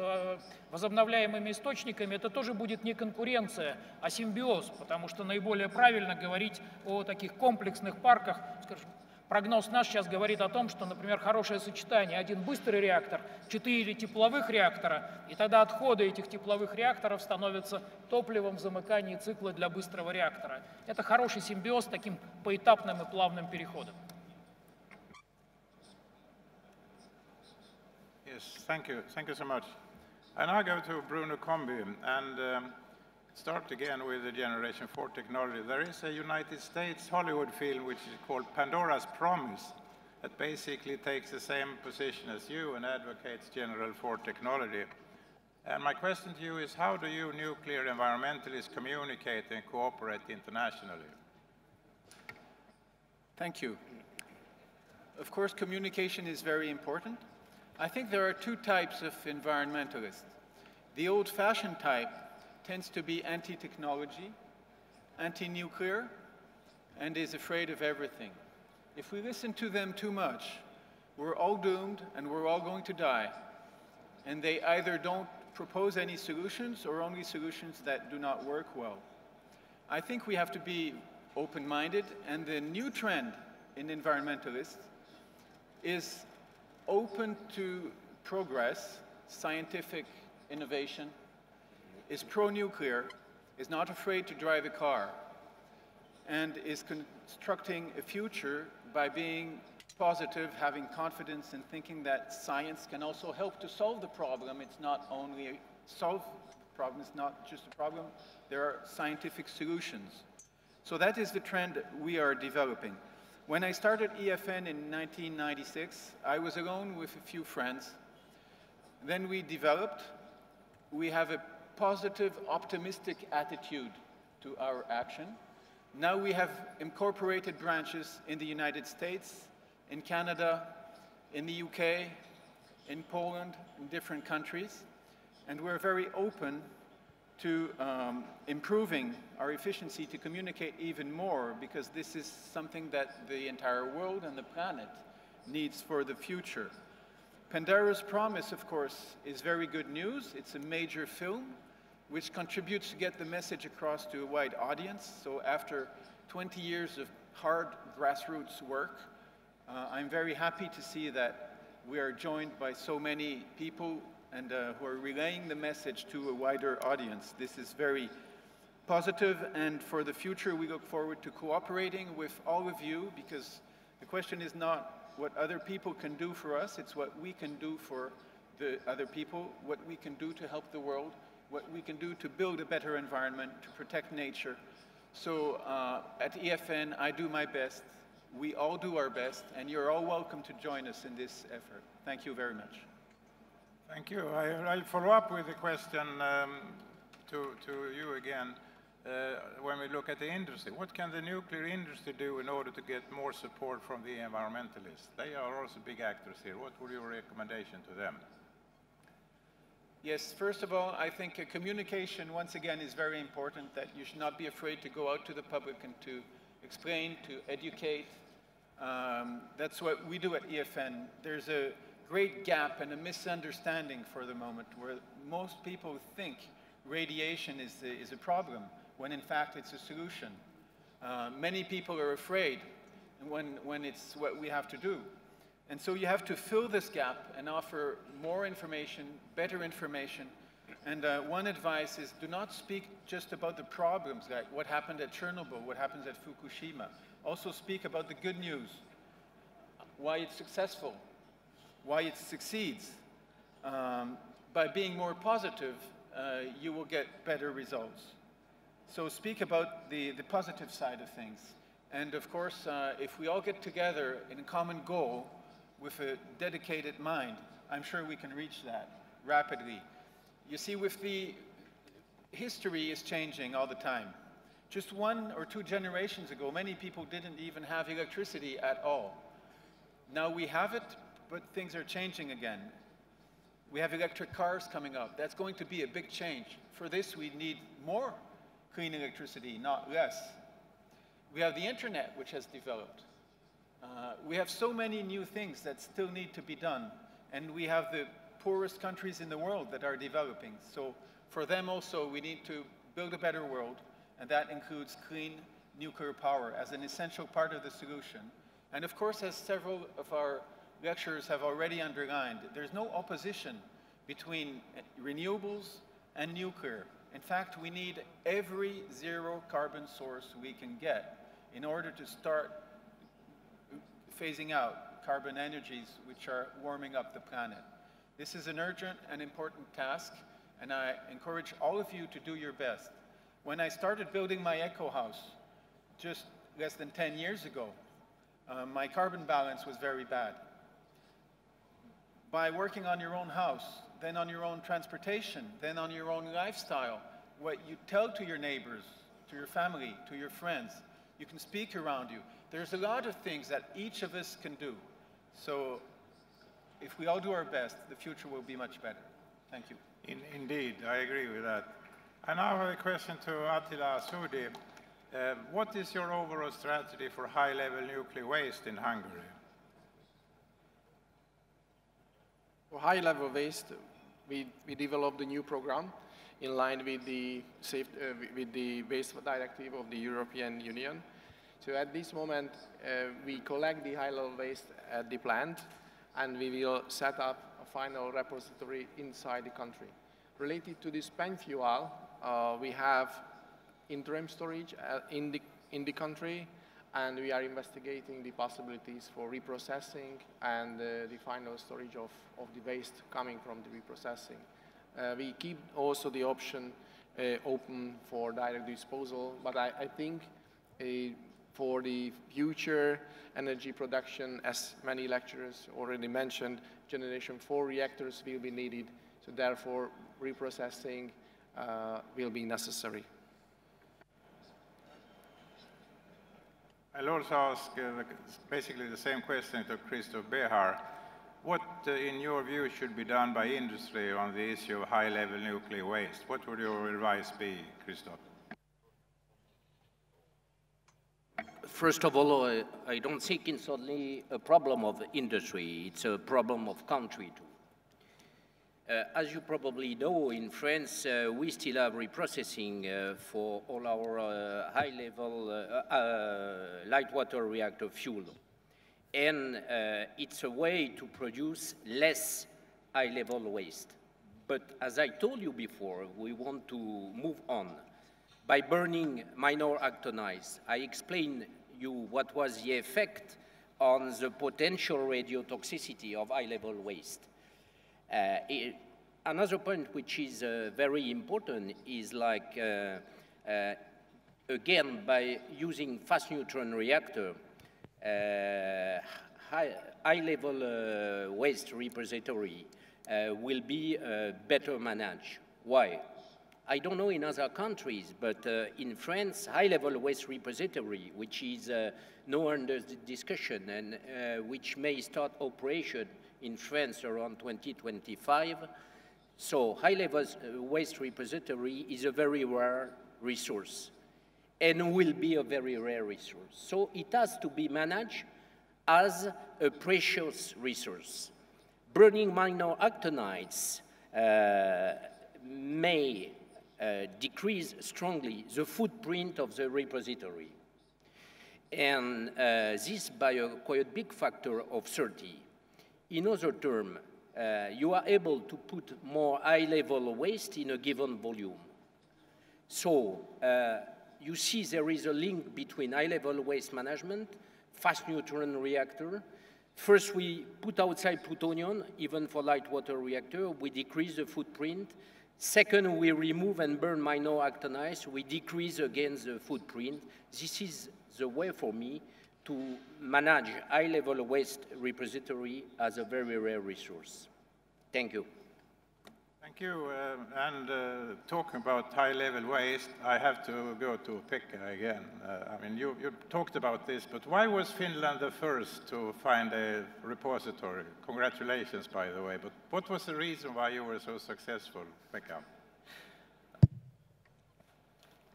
возобновляемыми источниками, это тоже будет не конкуренция, а симбиоз, потому что наиболее правильно говорить о таких комплексных парках. Скажем, прогноз наш сейчас говорит о том, что, например, хорошее сочетание: один быстрый реактор, 4 тепловых реактора, и тогда отходы этих тепловых реакторов становятся топливом в замыкании цикла для быстрого реактора. Это хороший симбиоз с таким поэтапным и плавным переходом. Yes, thank you so much. I now go to Bruno Combi and start again with the Generation IV technology. There is a United States Hollywood film which is called Pandora's Promise that basically takes the same position as you and advocates General IV technology. And my question to you is, how do you nuclear environmentalists communicate and cooperate internationally? Thank you. Of course, communication is very important. I think there are two types of environmentalists. The old-fashioned type tends to be anti-technology, anti-nuclear, and is afraid of everything. If we listen to them too much, we're all doomed and we're all going to die. And they either don't propose any solutions or only solutions that do not work well. I think we have to be open-minded, and the new trend in environmentalists is open to progress, scientific innovation, is pro-nuclear, is not afraid to drive a car, and is constructing a future by being positive, having confidence, and thinking that science can also help to solve the problem. It's not only solve the problem, it's not just a problem, there are scientific solutions. So that is the trend we are developing. When I started EFN in 1996, I was alone with a few friends. Then we developed. We have a positive, optimistic attitude to our action. Now we have incorporated branches in the United States, in Canada, in the UK, in Poland, in different countries. And we're very open to improving our efficiency to communicate even more, because this is something that the entire world and the planet needs for the future. Pandora's Promise, of course, is very good news. It's a major film which contributes to get the message across to a wide audience. So after 20 years of hard grassroots work, I'm very happy to see that we are joined by so many people and who are relaying the message to a wider audience. This is very positive, and for the future we look forward to cooperating with all of you, because the question is not what other people can do for us, it's what we can do for the other people, what we can do to help the world, what we can do to build a better environment, to protect nature. So at EFN, I do my best. We all do our best, and you're all welcome to join us in this effort. Thank you very much. Thank you. I'll follow up with a question to you again. When we look at the industry, what can the nuclear industry do in order to get more support from the environmentalists? They are also big actors here. What would your recommendation to them? Yes, first of all, I think communication, once again, is very important, that you should not be afraid to go out to the public and to explain, to educate. That's what we do at EFN. There's a great gap and a misunderstanding for the moment where most people think radiation is a problem, when in fact it's a solution. Many people are afraid when it's what we have to do. And so you have to fill this gap and offer more information, better information. And one advice is do not speak just about the problems, like what happened at Chernobyl, what happens at Fukushima. Also speak about the good news, why it's successful, why it succeeds. By being more positive, you will get better results. So speak about the positive side of things. And of course, if we all get together in a common goal with a dedicated mind, I'm sure we can reach that rapidly. You see, with the history is changing all the time. Just 1 or 2 generations ago, many people didn't even have electricity at all. Now we have it, but things are changing again. We have electric cars coming up. That's going to be a big change. For this, we need more clean electricity, not less. We have the internet, which has developed. We have so many new things that still need to be done. And we have the poorest countries in the world that are developing. So for them also, we need to build a better world. And that includes clean nuclear power as an essential part of the solution. And of course, as several of our lecturers have already underlined, there's no opposition between renewables and nuclear. In fact, we need every zero carbon source we can get in order to start phasing out carbon energies which are warming up the planet. This is an urgent and important task, and I encourage all of you to do your best. When I started building my eco house just less than 10 years ago, my carbon balance was very bad. By working on your own house, then on your own transportation, then on your own lifestyle, what you tell to your neighbors, to your family, to your friends, you can speak around you. There's a lot of things that each of us can do. So if we all do our best, the future will be much better. Thank you. Indeed, I agree with that. I now have a question to Attila Sudi. What is your overall strategy for high-level nuclear waste in Hungary? For high-level waste, we developed a new program in line with the Waste Directive of the European Union. So at this moment, we collect the high-level waste at the plant, and we will set up a final repository inside the country. Related to the spent fuel, we have interim storage in the country, and we are investigating the possibilities for reprocessing and the final storage of the waste coming from the reprocessing. We keep also the option open for direct disposal, but I think for the future energy production, as many lecturers already mentioned, Generation 4 reactors will be needed, so therefore reprocessing will be necessary. I'll also ask basically the same question to Christoph Behar. What, in your view, should be done by industry on the issue of high-level nuclear waste? What would your advice be, Christoph? First of all, I don't think it's only a problem of industry, it's a problem of country too. As you probably know, in France, we still have reprocessing for all our high-level light water reactor fuel. And it's a way to produce less high-level waste. But as I told you before, we want to move on. By burning minor actinides, I explained you what was the effect on the potential radiotoxicity of high-level waste. Another point which is very important is like, again, by using fast neutron reactor, high-level waste repository will be better managed. Why? I don't know in other countries, but in France, high-level waste repository, which is now under discussion and which may start operation in France around 2025. So high-level waste repository is a very rare resource and will be a very rare resource. So it has to be managed as a precious resource. Burning minor actinides may decrease strongly the footprint of the repository. And this by a quite big factor of 30. In other terms, you are able to put more high-level waste in a given volume. So you see there is a link between high-level waste management, fast neutron reactor. First, we put outside plutonium, even for light water reactor, we decrease the footprint. Second, we remove and burn minor actinides, we decrease again the footprint. This is the way for me to manage high-level waste repository as a very rare resource. Thank you. Thank you. Talking about high-level waste, I have to go to Pekka again. I mean, you talked about this, but why was Finland the first to find a repository? Congratulations, by the way. But what was the reason why you were so successful, Pekka?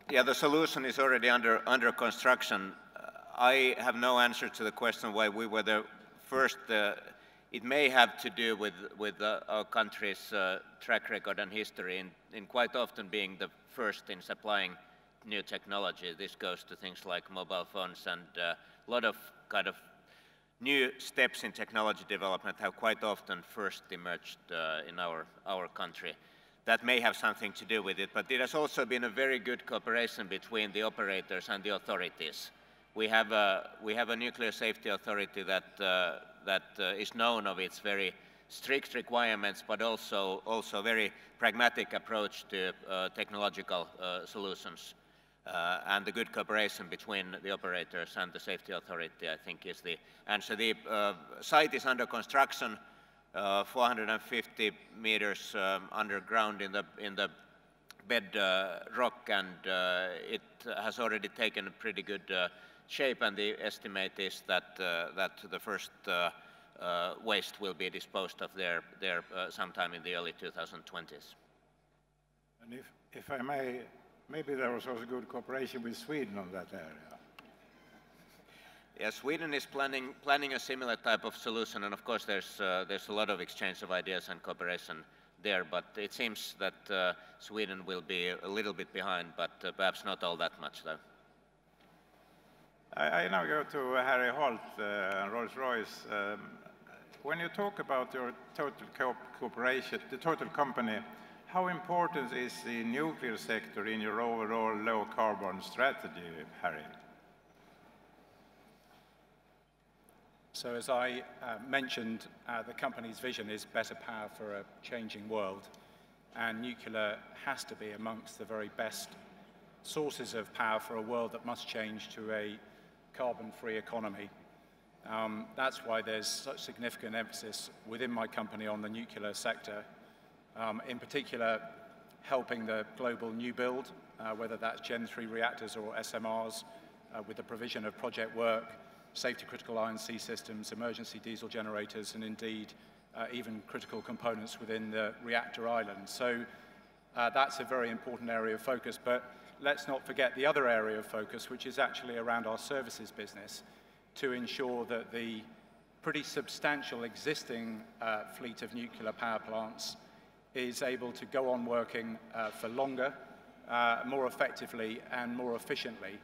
Yeah, the solution is already under construction. I have no answer to the question why we were the first. It may have to do with our country's track record and history in quite often being the first in supplying new technology. This goes to things like mobile phones, and a lot of kind of new steps in technology development have quite often first emerged in our country. That may have something to do with it, but it has also been a very good cooperation between the operators and the authorities. We have a nuclear safety authority that is known of its very strict requirements, but also very pragmatic approach to technological solutions. And the good cooperation between the operators and the safety authority, I think, is the answer. The site is under construction, 450 meters underground in the bed rock, and it has already taken a pretty good shape, and the estimate is that the first waste will be disposed of there sometime in the early 2020s. And if I may, maybe there was also good cooperation with Sweden on that area. Yeah, Sweden is planning a similar type of solution, and of course there's a lot of exchange of ideas and cooperation there, but it seems that Sweden will be a little bit behind, but perhaps not all that much though. I now go to Harry Holt, Rolls-Royce. When you talk about your total cooperation, the total company, how important is the nuclear sector in your overall low-carbon strategy, Harry? So as I mentioned, the company's vision is better power for a changing world, and nuclear has to be amongst the very best sources of power for a world that must change to a carbon-free economy. That's why there's such significant emphasis within my company on the nuclear sector, in particular helping the global new build, whether that's Gen 3 reactors or SMRs, with the provision of project work, safety critical I&C systems, emergency diesel generators, and indeed even critical components within the reactor island. So that's a very important area of focus, but let's not forget the other area of focus, which is actually around our services business, to ensure that the pretty substantial existing fleet of nuclear power plants is able to go on working for longer, more effectively and more efficiently,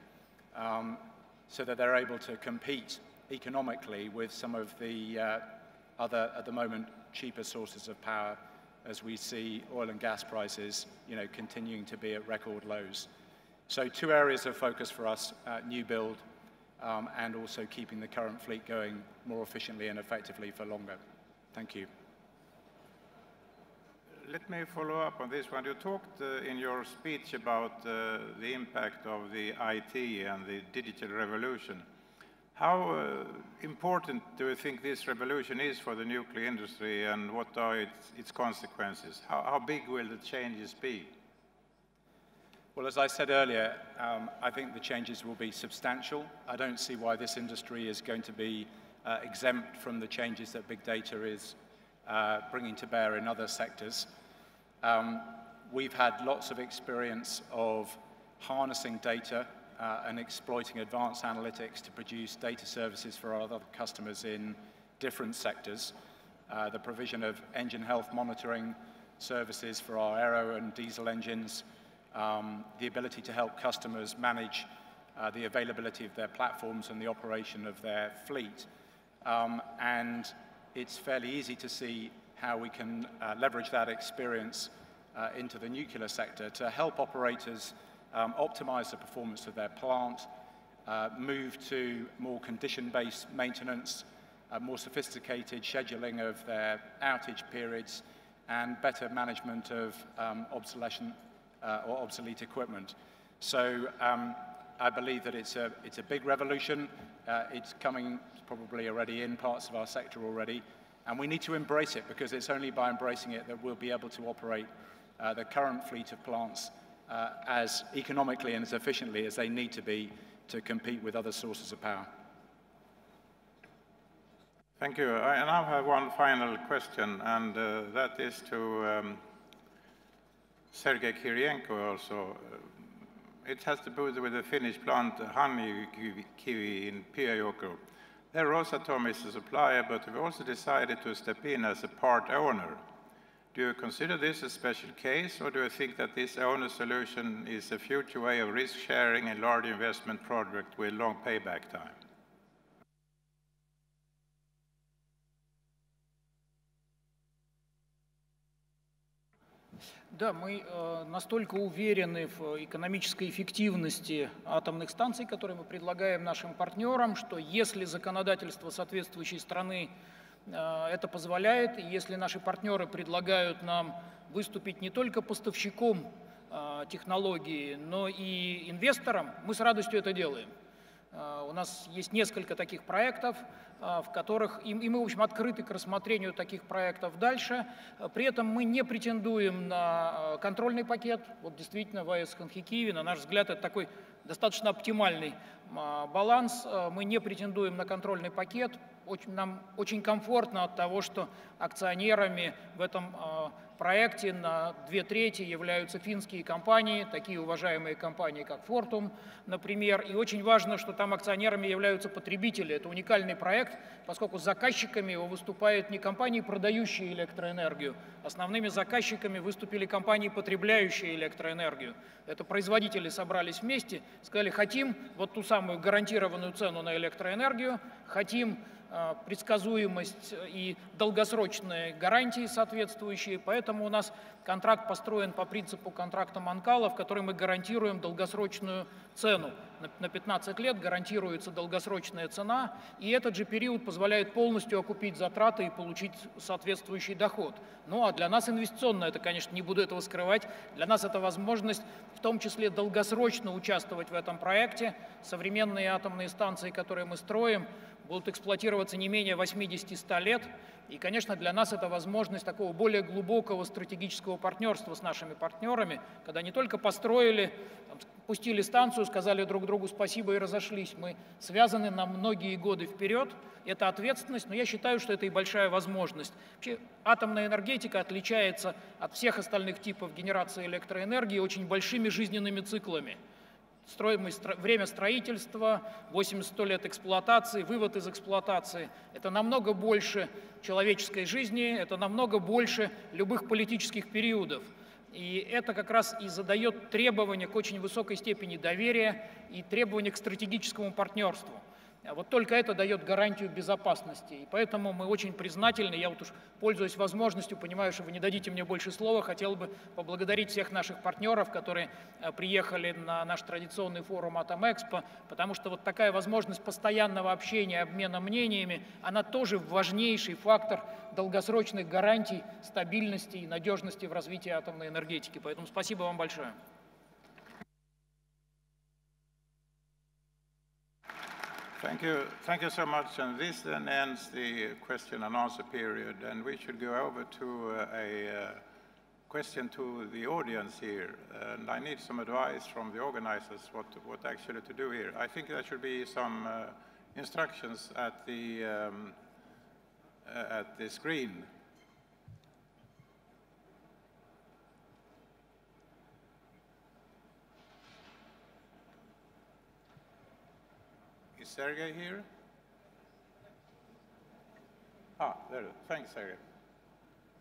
so that they're able to compete economically with some of the other, at the moment, cheaper sources of power, as we see oil and gas prices, continuing to be at record lows. So 2 areas of focus for us, new build, and also keeping the current fleet going more efficiently and effectively for longer. Thank you. let me follow up on this one. You talked in your speech about the impact of the IT and the digital revolution. How important do you think this revolution is for the nuclear industry, and what are its consequences? How big will the changes be? Well, as I said earlier, I think the changes will be substantial. I don't see why this industry is going to be exempt from the changes that big data is bringing to bear in other sectors. We've had lots of experience of harnessing data and exploiting advanced analytics to produce data services for our other customers in different sectors. The provision of engine health monitoring services for our aero and diesel engines, the ability to help customers manage the availability of their platforms and the operation of their fleet. And it's fairly easy to see how we can leverage that experience into the nuclear sector to help operators optimize the performance of their plant, move to more condition-based maintenance, more sophisticated scheduling of their outage periods, and better management of obsolete equipment. So I believe that it's a big revolution. It's coming probably already in parts of our sector already, and we need to embrace it, because it's only by embracing it that we'll be able to operate the current fleet of plants as economically and as efficiently as they need to be to compete with other sources of power. Thank you. I now have one final question, and that is to Sergei Kirienko also. It has to do with the Finnish plant Honeykivi in Pyhäjoki. There Rosatom is a supplier, but we've also decided to step in as a part owner. Do you consider this a special case, or do you think that this owner solution is a future way of risk sharing in large investment project with long payback time? Да, мы настолько уверены в экономической эффективности атомных станций, которые мы предлагаем нашим партнерам, что если законодательство соответствующей страны это позволяет, и если наши партнеры предлагают нам выступить не только поставщиком технологии, но и инвестором, мы с радостью это делаем. У нас есть несколько таких проектов, в которых, и мы, в общем, открыты к рассмотрению таких проектов дальше. При этом мы не претендуем на контрольный пакет. Вот действительно в АЭС Honeykivi, на наш взгляд, это такой достаточно оптимальный баланс. Мы не претендуем на контрольный пакет. Нам очень комфортно от того, что акционерами в этом проекте на 2/3 являются финские компании, такие уважаемые компании, как Форум, например. И очень важно, что там акционерами являются потребители. Это уникальный проект, поскольку заказчиками его выступают не компании, продающие электроэнергию. Основными заказчиками выступили компании, потребляющие электроэнергию. Это производители собрались вместе, сказали, хотим вот ту самую гарантированную цену на электроэнергию, хотим предсказуемость и долгосрочные гарантии соответствующие. Поэтому у нас контракт построен по принципу контракта Манкала, в котором мы гарантируем долгосрочную цену. На 15 лет гарантируется долгосрочная цена, и этот же период позволяет полностью окупить затраты и получить соответствующий доход. Ну а для нас инвестиционно, это, конечно, не буду этого скрывать, для нас это возможность в том числе долгосрочно участвовать в этом проекте. Современные атомные станции, которые мы строим, будут эксплуатироваться не менее 80-100 лет. И, конечно, для нас это возможность такого более глубокого стратегического партнерства с нашими партнерами, когда не только построили, пустили станцию, сказали друг другу спасибо и разошлись. Мы связаны на многие годы вперед. Это ответственность, но я считаю, что это и большая возможность. Вообще, атомная энергетика отличается от всех остальных типов генерации электроэнергии очень большими жизненными циклами. Время строительства, 80-100 лет эксплуатации, вывод из эксплуатации. Это намного больше человеческой жизни, это намного больше любых политических периодов. И это как раз и задает требования к очень высокой степени доверия и требования к стратегическому партнерству. Вот только это дает гарантию безопасности. И поэтому мы очень признательны. Я вот уж, пользуясь возможностью, понимаю, что вы не дадите мне больше слова, хотел бы поблагодарить всех наших партнеров, которые приехали на наш традиционный форум АТОМЭКСПО, потому что вот такая возможность постоянного общения, обмена мнениями, она тоже важнейший фактор долгосрочных гарантий стабильности и надежности в развитии атомной энергетики. Поэтому спасибо вам большое. Thank you so much. And this then ends the question and answer period. And we should go over to a question to the audience here. And I need some advice from the organizers what actually to do here. I think there should be some instructions at the screen. Is Sergey here? Ah, there. Thanks, Sergey.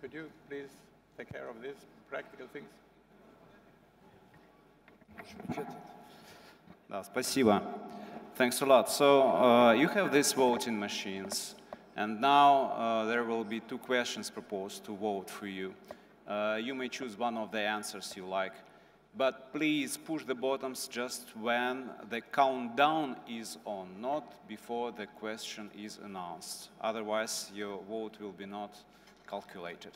Could you please take care of these practical things? Спасибо. Thanks a lot. So you have these voting machines, and now there will be 2 questions proposed to vote for you. You may choose one of the answers you like, but please push the buttons just when the countdown is on, not before the question is announced. Otherwise, your vote will be not calculated.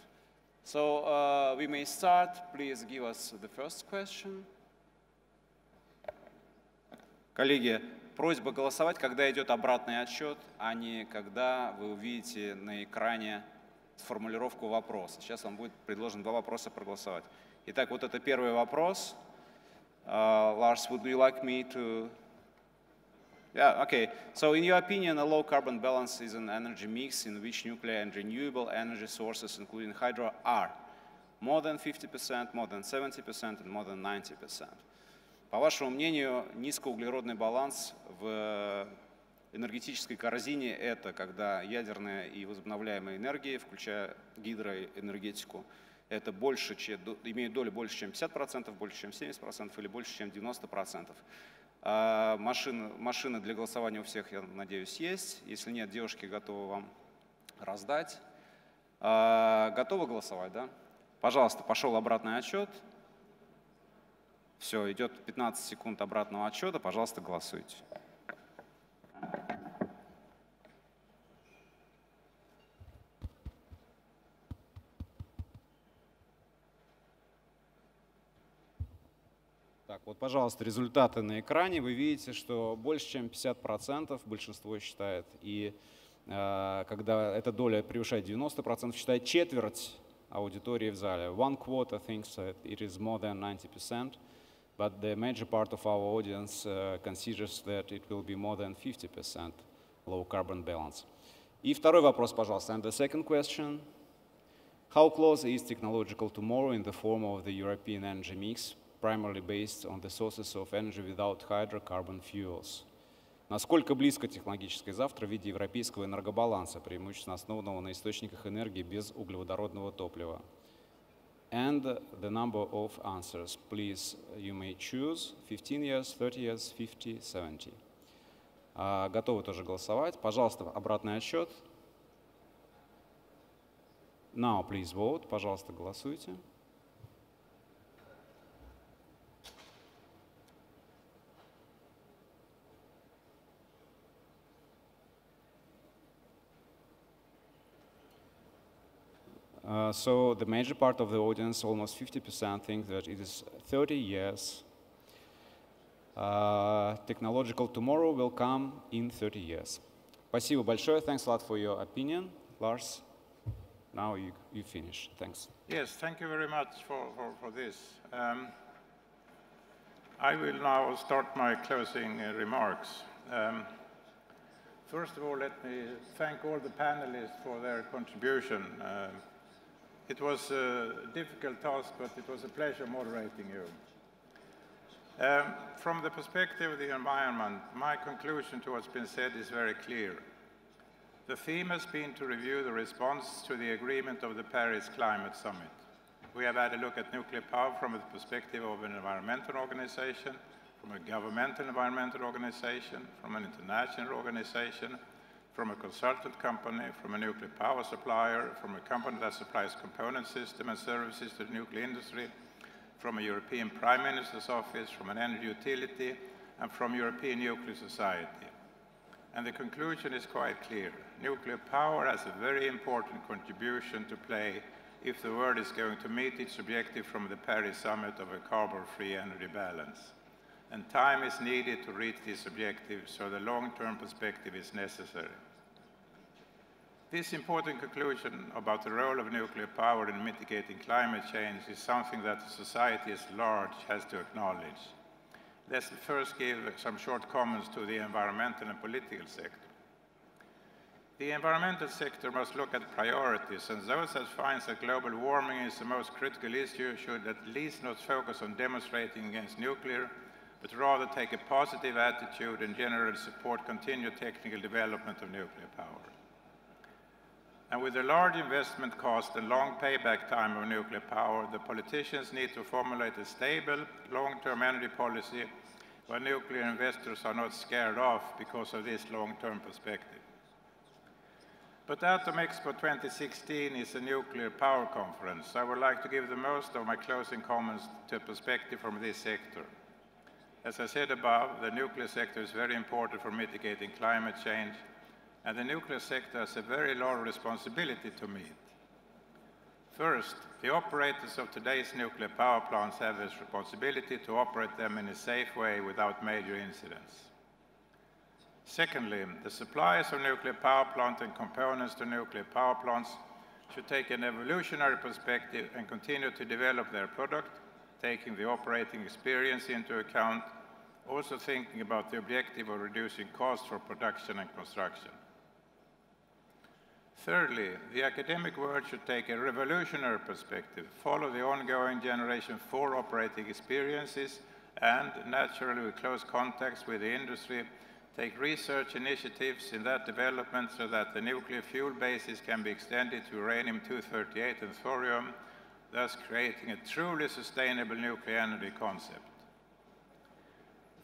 So we may start. Please give us the first question. Коллеги, просьба голосовать, когда идет обратный отсчет, а не когда вы увидите на экране формулировку вопроса. Сейчас вам будет предложено 2 вопроса проголосовать. Итак, вот это первый вопрос. Lars, would you like me to... Yeah, okay. So in your opinion, a low carbon balance is an energy mix in which nuclear and renewable energy sources, including hydro, are more than 50%, more than 70%, and more than 90%. По вашему мнению, низкоуглеродный баланс в энергетической корзине – это когда ядерная и возобновляемая энергии, включая гидроэнергетику, это больше, имеют долю больше, чем 50%, больше, чем 70% или больше, чем 90%. Машины для голосования у всех, я надеюсь, есть. Если нет, девушки готовы вам раздать. Готовы голосовать, да? Пожалуйста, пошел обратный отсчет. Все, идет 15 секунд обратного отсчета. Пожалуйста, голосуйте. Так, вот, пожалуйста, результаты на экране. Вы видите, что больше, чем 50% большинство считает. И когда эта доля превышает 90%, считает четверть аудитории в зале. One quarter thinks that it is more than 90%, but the major part of our audience considers that it will be more than 50% low carbon balance. И второй вопрос, пожалуйста. And the second question. How close is technological tomorrow in the form of the European energy mix, primarily based on the sources of energy without hydrocarbon fuels? Насколько близко технологическое завтра в виде европейского энергобаланса, преимущественно основанного на источниках энергии без углеводородного топлива? And the number of answers. Please, you may choose 15 years, 30 years, 50, 70. Готовы тоже голосовать? Пожалуйста, обратный отсчет. Now, please vote. Пожалуйста, голосуйте. So the major part of the audience, almost 50%, think that it is 30 years. Technological tomorrow will come in 30 years. Спасибо большое. Thanks a lot for your opinion. Lars, now you finish. Thanks. Yes, thank you very much for this. I will now start my closing remarks. First of all, let me thank all the panelists for their contribution. It was a difficult task, but it was a pleasure moderating you. From the perspective of the environment, my conclusion to what's been said is very clear. The theme has been to review the response to the agreement of the Paris Climate Summit. We have had a look at nuclear power from the perspective of an environmental organization, from a governmental environmental organization, from an international organization, from a consultant company, from a nuclear power supplier, from a company that supplies component system and services to the nuclear industry, from a European Prime Minister's office, from an energy utility, and from European Nuclear Society. And the conclusion is quite clear. Nuclear power has a very important contribution to play if the world is going to meet its objective from the Paris summit of a carbon-free energy balance. And time is needed to reach this objective, so the long-term perspective is necessary. This important conclusion about the role of nuclear power in mitigating climate change is something that society at large has to acknowledge. Let's first give some short comments to the environmental and political sector. The environmental sector must look at priorities, and those that find that global warming is the most critical issue should at least not focus on demonstrating against nuclear, but rather take a positive attitude and generally support continued technical development of nuclear power. And with the large investment cost and long payback time of nuclear power, the politicians need to formulate a stable, long-term energy policy where nuclear investors are not scared off because of this long-term perspective. But ATOMEKSPO 2016 is a nuclear power conference. I would like to give the most of my closing comments to a perspective from this sector. As I said above, the nuclear sector is very important for mitigating climate change, and the nuclear sector has a very large responsibility to meet. First, the operators of today's nuclear power plants have a responsibility to operate them in a safe way without major incidents. Secondly, the suppliers of nuclear power plants and components to nuclear power plants should take an evolutionary perspective and continue to develop their product, taking the operating experience into account, also thinking about the objective of reducing costs for production and construction. Thirdly, the academic world should take a revolutionary perspective, follow the ongoing Generation 4 operating experiences, and, naturally with close contacts with the industry, take research initiatives in that development so that the nuclear fuel basis can be extended to uranium-238 and thorium, thus creating a truly sustainable nuclear energy concept.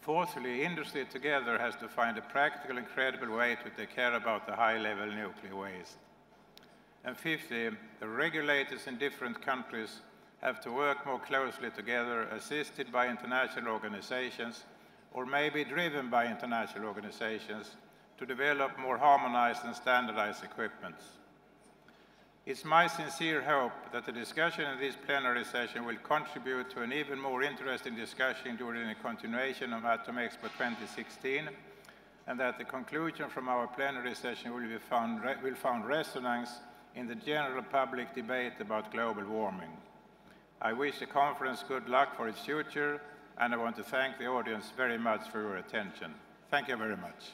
Fourthly, industry together has to find a practical and credible way to take care about the high-level nuclear waste. And fifthly, the regulators in different countries have to work more closely together, assisted by international organizations, or maybe driven by international organizations, to develop more harmonized and standardized equipment. It's my sincere hope that the discussion in this plenary session will contribute to an even more interesting discussion during the continuation of ATOMEKSPO 2016, and that the conclusion from our plenary session will find resonance in the general public debate about global warming. I wish the conference good luck for its future, and I want to thank the audience very much for your attention. Thank you very much.